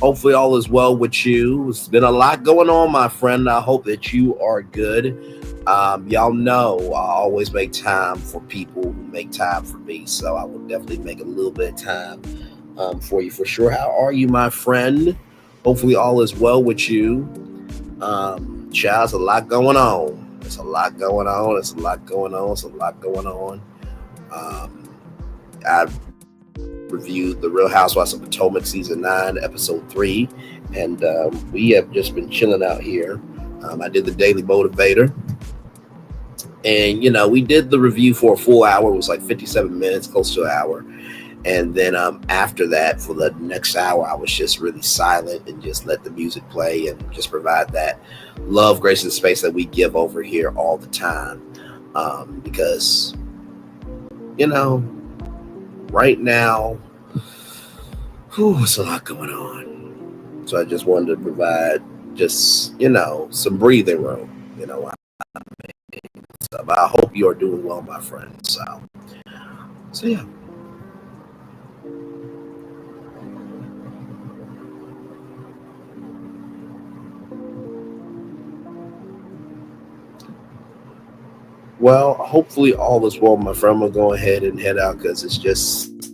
Hopefully all is well with you. It's been a lot going on, my friend. I hope that you are good. Y'all know I always make time for people who make time for me. So I will definitely make a little bit of time for you for sure. How are you, my friend? Hopefully all is well with you. Child, a lot going on. It's a lot going on. I've reviewed The Real Housewives of Potomac season 9, episode 3, and we have just been chilling out here. I did the Daily Motivator, and we did the review for a full hour. It was like 57 minutes, close to an hour. And then after that, for the next hour, I was just really silent and just let the music play and just provide that love, grace, and space that we give over here all the time. Because, right now, it's a lot going on. So I just wanted to provide just, some breathing room. But I hope you are doing well, my friend. So yeah. Well, hopefully all is well, my friend. We'll go ahead and head out because it's just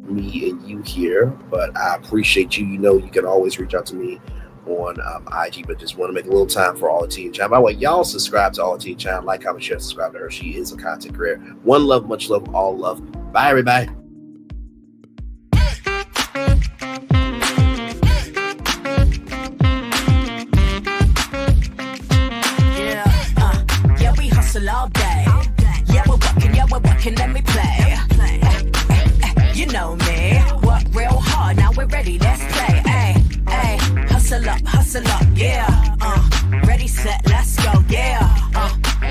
me and you here. But I appreciate you. You can always reach out to me on IG, but just want to make a little time for All the Tea in China. By the way, y'all subscribe to All the Tea in China. Like, comment, share, subscribe to her. She is a content creator. One love, much love, all love. Bye, everybody. All day. Yeah, we're working, let me play. You know me, work real hard, now we're ready, let's play. Hustle up, yeah. Ready, set, let's go, yeah.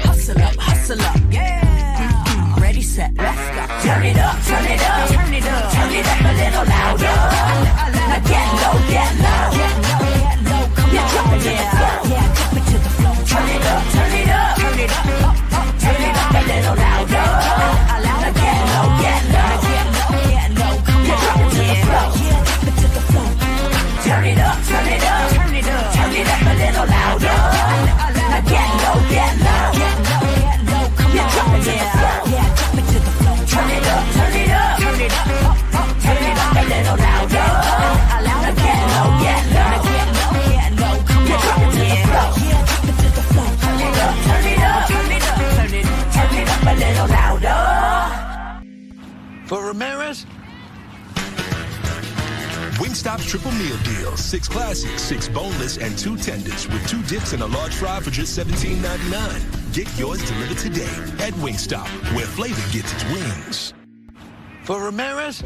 Hustle up, yeah. Ready, set, let's go. Turn it up, turn it up, turn it up, turn it up a little louder. Now get low, come on, drop it to the floor, drop it to the floor. Turn it up, turn it up, turn it up. Turn it up a little louder. Now get low, come on, drop it to the floor, drop it to the floor. Turn it up, turn it up, turn it up, turn it up a little louder. Now get low, come on, drop it to the floor, drop it to the floor. Turn it up, turn it up, turn it up, turn it up a little louder. Now get low, come on, drop it to the floor, drop it to the floor. Turn it up, turn it up, turn it up, turn it up a little louder. For Ramirez? Wingstop's triple meal deal. 6 classics, 6 boneless, and 2 tenders with 2 dips and a large fry for just $17.99. Get yours delivered today at Wingstop, where flavor gets its wings. For Ramirez?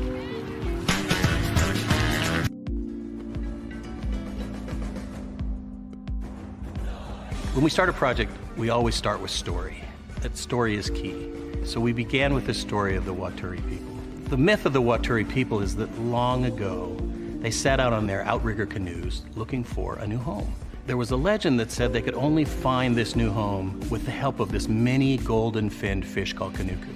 When we start a project, we always start with story. That story is key. So we began with the story of the Waturi people. The myth of the Waturi people is that long ago, they set out on their outrigger canoes looking for a new home. There was a legend that said they could only find this new home with the help of this mini golden-finned fish called kanuku.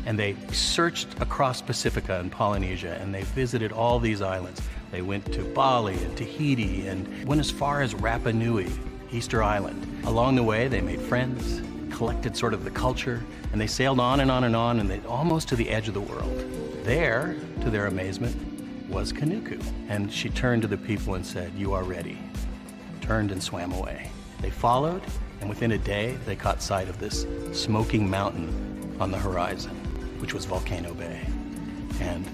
And they searched across Pacifica and Polynesia, and they visited all these islands. They went to Bali and Tahiti and went as far as Rapa Nui, Easter Island. Along the way, they made friends, collected sort of the culture, and they sailed on and on and on, and they almost to the edge of the world. There, to their amazement, was Kanuku. And she turned to the people and said, "You are ready." Turned and swam away. They followed, and within a day, they caught sight of this smoking mountain on the horizon, which was Volcano Bay. And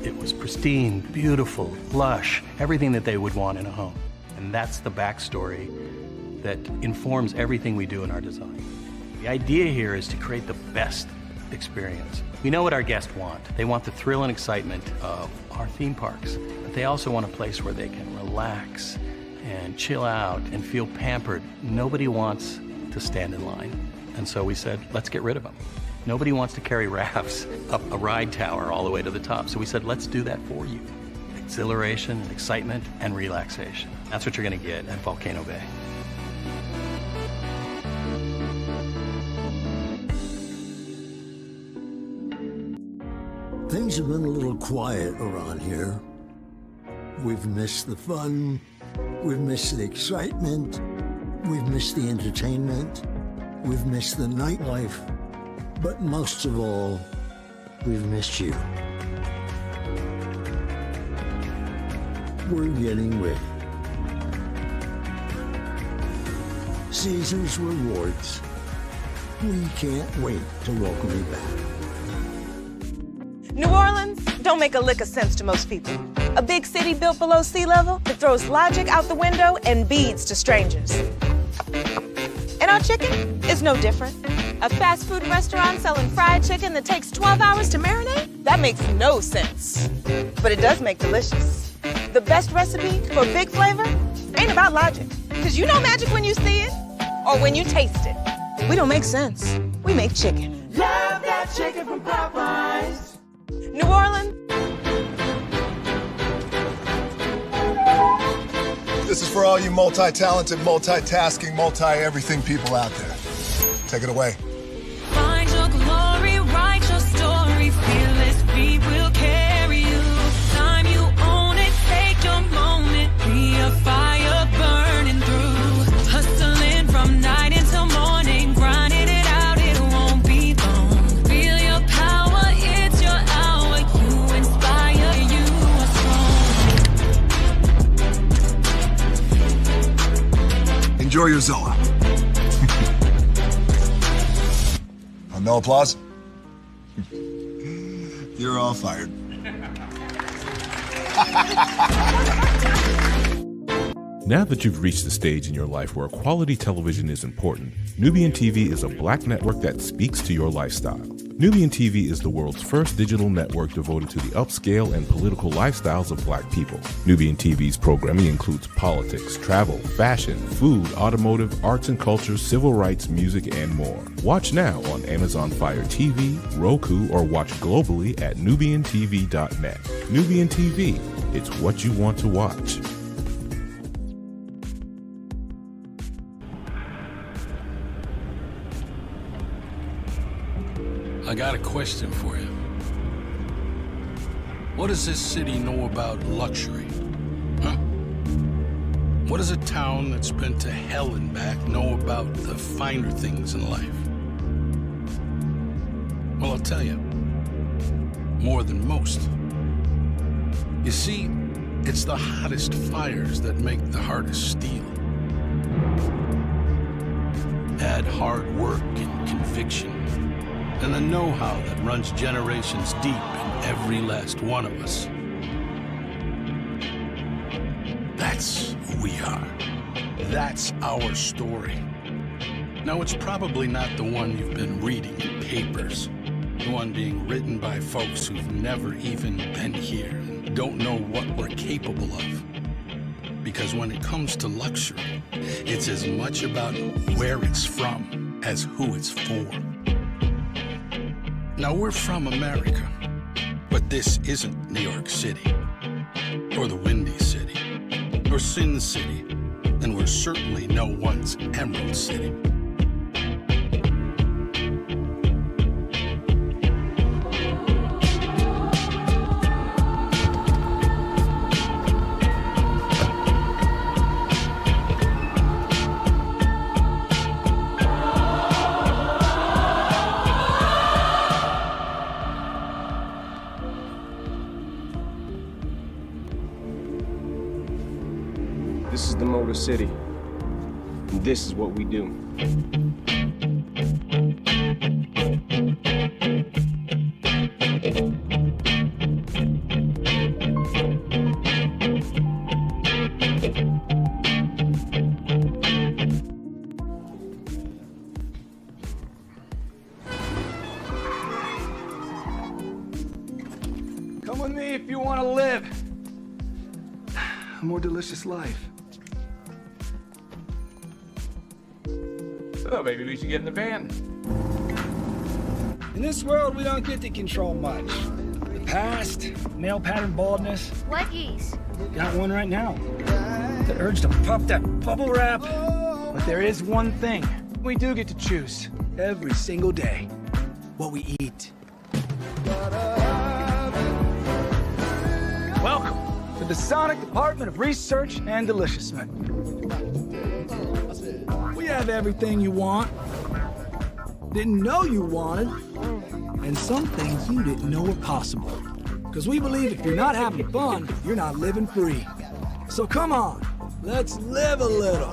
it was pristine, beautiful, lush, everything that they would want in a home. And that's the backstory that informs everything we do in our design. The idea here is to create the best experience. We know what our guests want. They want the thrill and excitement of our theme parks, but they also want a place where they can relax and chill out and feel pampered. Nobody wants to stand in line. And so we said, let's get rid of them. Nobody wants to carry rafts up a ride tower all the way to the top. So we said, let's do that for you. Exhilaration and excitement and relaxation. That's what you're gonna get at Volcano Bay. Things have been a little quiet around here. We've missed the fun, we've missed the excitement, we've missed the entertainment, we've missed the nightlife, but most of all, we've missed you. We're getting ready. Caesar's Rewards. We can't wait to welcome you back. New Orleans don't make a lick of sense to most people. A big city built below sea level that throws logic out the window and beads to strangers. And our chicken is no different. A fast food restaurant selling fried chicken that takes 12 hours to marinate? That makes no sense. But it does make delicious. The best recipe for big flavor ain't about logic. Because you know magic when you see it or when you taste it. We don't make sense. We make chicken. Love that chicken from Popeyes. New Orleans. This is for all you multi-talented, multitasking, multi-everything people out there. Take it away. Find your glory, write your story, fearless, we will carry you. Time you own it, take your moment, be a fire burning through. Hustling from night until morning, grinding it out, it won't be long. Feel your power, it's your hour, you inspire, you are strong. Enjoy your Zola. No applause? You're all fired. Now that you've reached the stage in your life where quality television is important, Nubian TV is a Black network that speaks to your lifestyle. Nubian TV is the world's first digital network devoted to the upscale and political lifestyles of Black people. Nubian TV's programming includes politics, travel, fashion, food, automotive, arts and culture, civil rights, music, and more. Watch now on Amazon Fire TV, Roku, or watch globally at nubiantv.net. Nubian TV, it's what you want to watch. I got a question for you. What does this city know about luxury? Huh? What does a town that's been to hell and back know about the finer things in life? Well, I'll tell you. More than most. You see, it's the hottest fires that make the hardest steel. Add hard work and conviction, and the know-how that runs generations deep in every last one of us. That's who we are. That's our story. No, it's probably not the one you've been reading in papers. The one being written by folks who've never even been here and don't know what we're capable of. Because when it comes to luxury, it's as much about where it's from as who it's for. Now, we're from America, but this isn't New York City, or the Windy City, or Sin City, and we're certainly no one's Emerald City. This is the Motor City, and this is what we do. Come with me if you want to live a more delicious life. Oh, maybe we should get in the van. In this world, we don't get to control much. The past, male pattern baldness. Leggies. Got one right now. The urge to puff that bubble wrap. But there is one thing we do get to choose every single day. What we eat. Welcome to the Sonic Department of Research and Deliciousment. We have everything you want, didn't know you wanted, and some things you didn't know were possible. Because we believe if you're not having fun, you're not living free. So come on, let's live a little.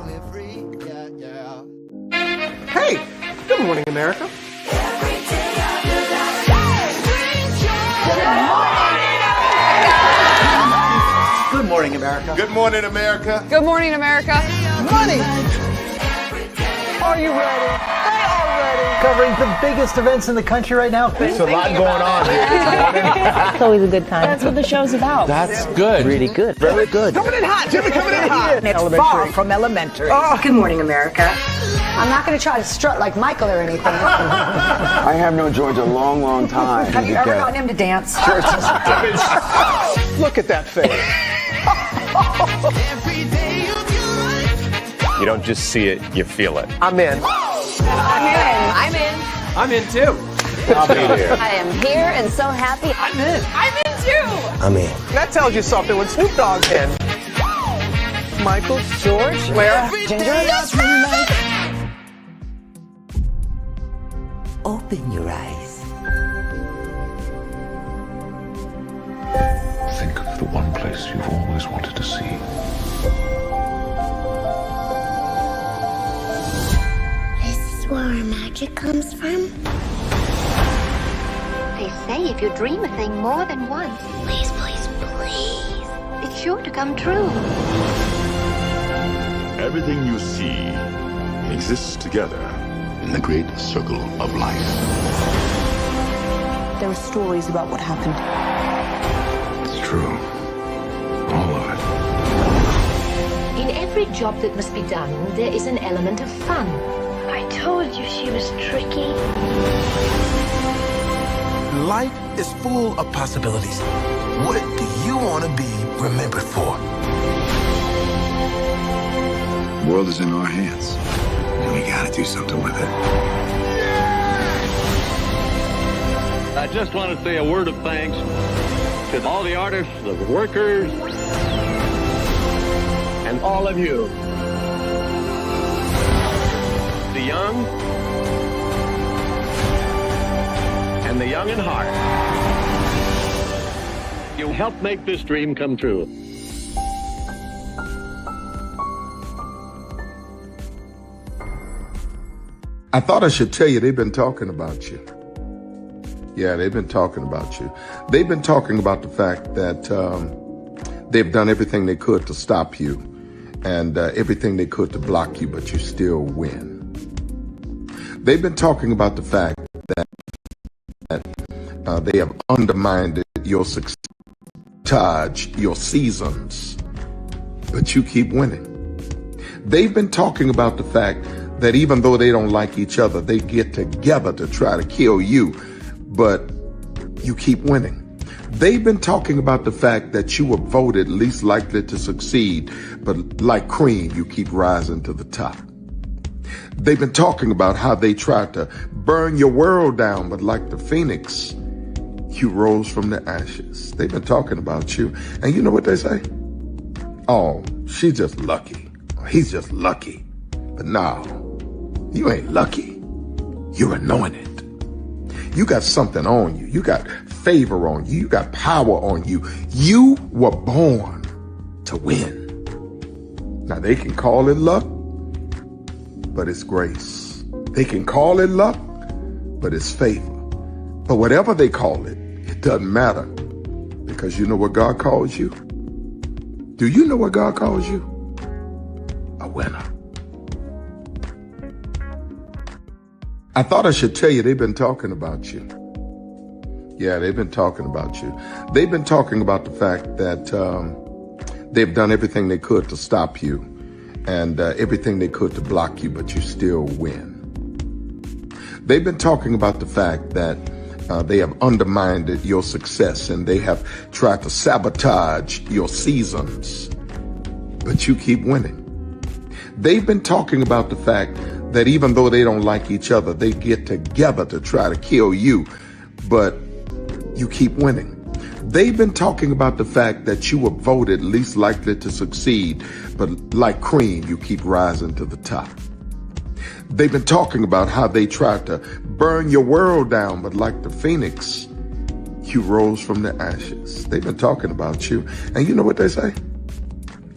Hey, good morning, America. Good morning, America. Good morning, America. Good morning, America. Money! Are you ready? They are ready. Covering the biggest events in the country right now. There's a lot going on here. It's always a good time. That's what the show's about. That's good. Really good. Very good. Coming in hot, Jimmy, coming in hot. It's far from elementary. Oh. Good morning, America. I'm not going to try to strut like Michael or anything. I have known George a long, long time. Have you ever gotten him to dance? Look at that face. You don't just see it, you feel it. I'm in. I'm in. I'm in too. I'll be there. I am here and so happy. I'm in. I'm in too. I'm in. That tells you something when Snoop Dogg's in. Michael, George, Where? Ginger? Open your eyes. Think of the one place you've always wanted to see. This is where our magic comes from. They say if you dream a thing more than once, Please, please, please. it's sure to come true. Everything you see exists together in the great circle of life. There are stories about what happened. It's true. All of it. In every job that must be done, there is an element of fun. I told you she was tricky. Life is full of possibilities. What do you want to be remembered for? The world is in our hands, and we gotta do something with it. I just want to say a word of thanks to all the artists, the workers, And all of you. The young and the young in heart. you helped make this dream come true. I thought I should tell you, they've been talking about you. Yeah, they've been talking about you. They've been talking about the fact that they've done everything they could to stop you and everything they could to block you, but you still win. They've been talking about the fact that they have undermined your success, your seasons, but you keep winning. They've been talking about the fact that even though they don't like each other, they get together to try to kill you, but you keep winning. They've been talking about the fact that you were voted least likely to succeed, but like cream, you keep rising to the top. They've been talking about how they tried to burn your world down, but like the phoenix, you rose from the ashes. They've been talking about you. And you know what they say? Oh, she's just lucky. He's just lucky. But no, you ain't lucky. You're anointed. You got something on you. You got favor on you. You got power on you. You were born to win. Now they can call it luck, but it's grace. They can call it luck, but it's favor. But whatever they call it, it doesn't matter, because you know what God calls you? Do you know what God calls you? A winner. I thought I should tell you, they've been talking about you. Yeah, they've been talking about you. They've been talking about the fact that they've done everything they could to stop you and everything they could to block you, but you still win. They've been talking about the fact that they have undermined your success and they have tried to sabotage your seasons, but you keep winning. They've been talking about the fact that even though they don't like each other, they get together to try to kill you, but you keep winning. They've been talking about the fact that you were voted least likely to succeed, but like cream, you keep rising to the top. They've been talking about how they tried to burn your world down, but like the phoenix, you rose from the ashes. They've been talking about you. And you know what they say?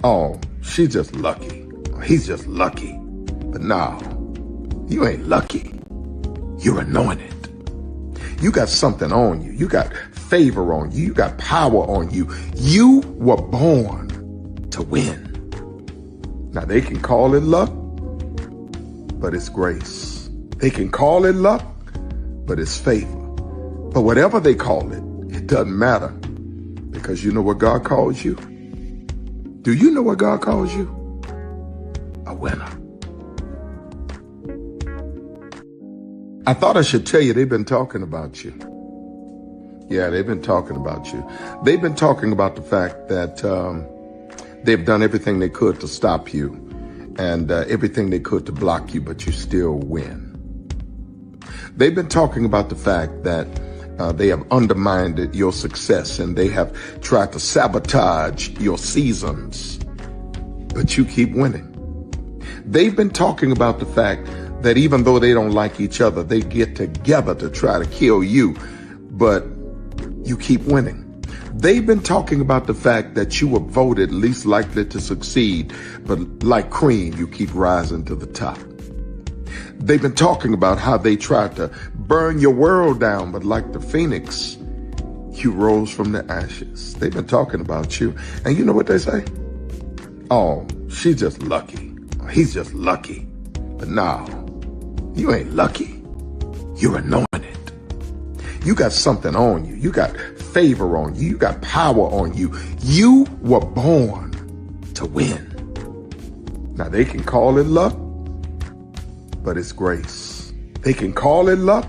Oh, she's just lucky. He's just lucky. But no, you ain't lucky. You're anointed. You got something on you. You got favor on you. You got power on you. You were born to win. Now they can call it luck, but it's grace. They can call it luck, but it's favor. But whatever they call it, it doesn't matter, because you know what God calls you? Do you know what God calls you? A winner. I thought I should tell you, they've been talking about you. Yeah, they've been talking about you. They've been talking about the fact that they've done everything they could to stop you and everything they could to block you, but you still win. They've been talking about the fact that they have undermined your success and they have tried to sabotage your seasons, but you keep winning. They've been talking about the fact that even though they don't like each other, they get together to try to kill you, but you keep winning. They've been talking about the fact that you were voted least likely to succeed, but like cream, you keep rising to the top. They've been talking about how they tried to burn your world down, but like the phoenix, you rose from the ashes. They've been talking about you. And you know what they say? Oh, she's just lucky. He's just lucky. But no, you ain't lucky. You're anointed. You got something on you. You got favor on you. You got power on you. You were born to win. Now they can call it luck, but it's grace. They can call it luck,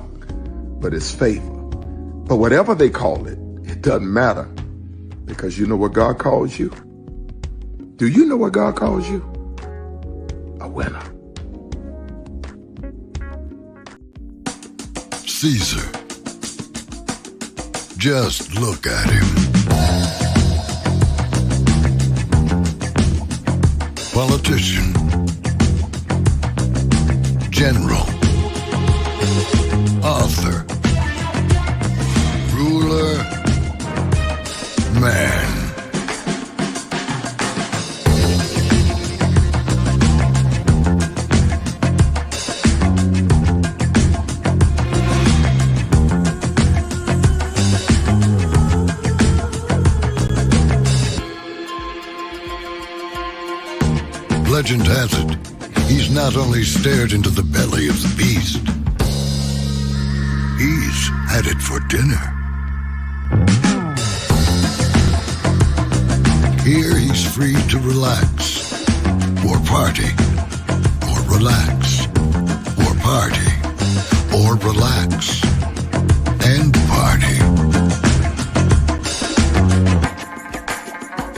but it's favor. But whatever they call it, it doesn't matter, because you know what God calls you? Do you know what God calls you? A winner. Caesar. Just look at him. Politician. General. Author. Ruler. Man. Legend has it, he's not only stared into the belly of the beast, He's headed for dinner. Here he's free to relax, or party, or relax, or party, or relax, and party.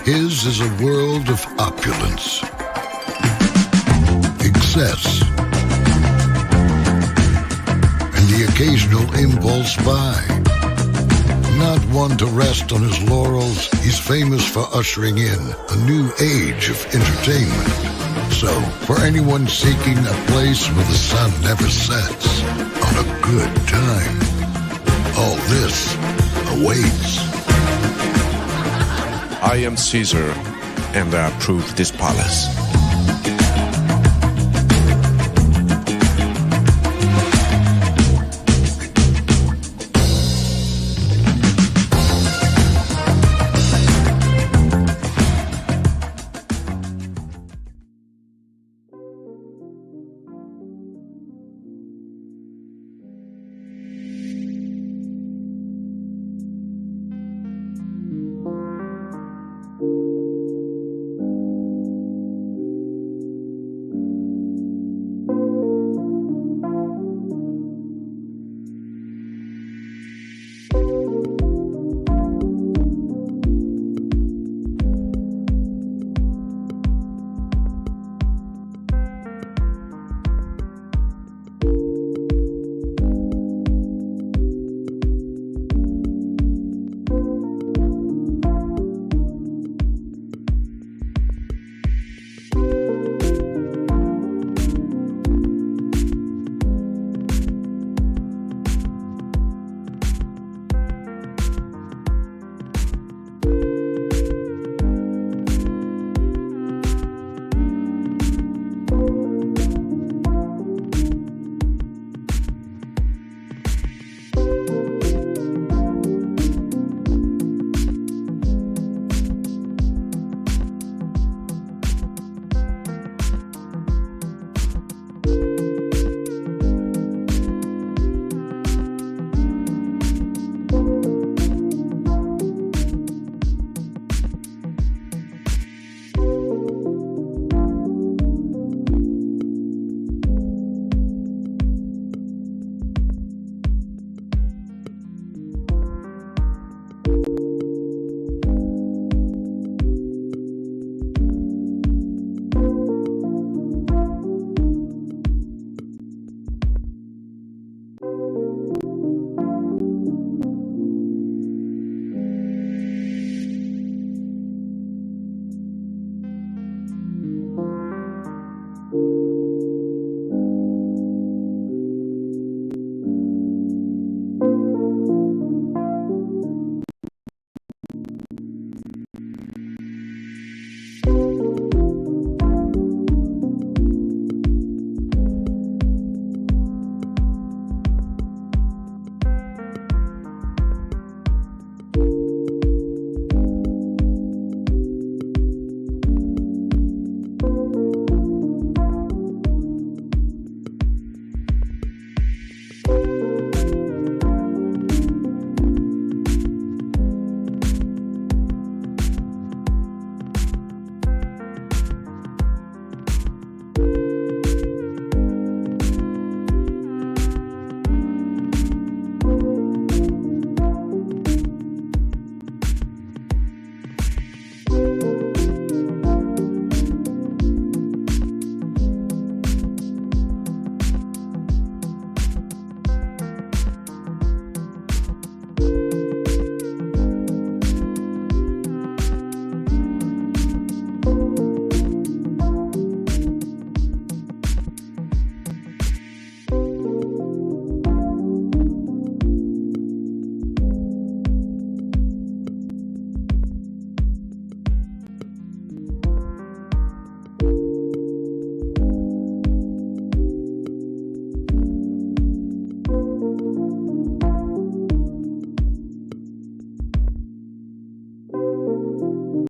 His is a world of opulence, excess, and the occasional impulse buy. Not one to rest on his laurels, he's famous for ushering in a new age of entertainment. So, for anyone seeking a place where the sun never sets on a good time, all this awaits. I am Caesar, and I approve this palace.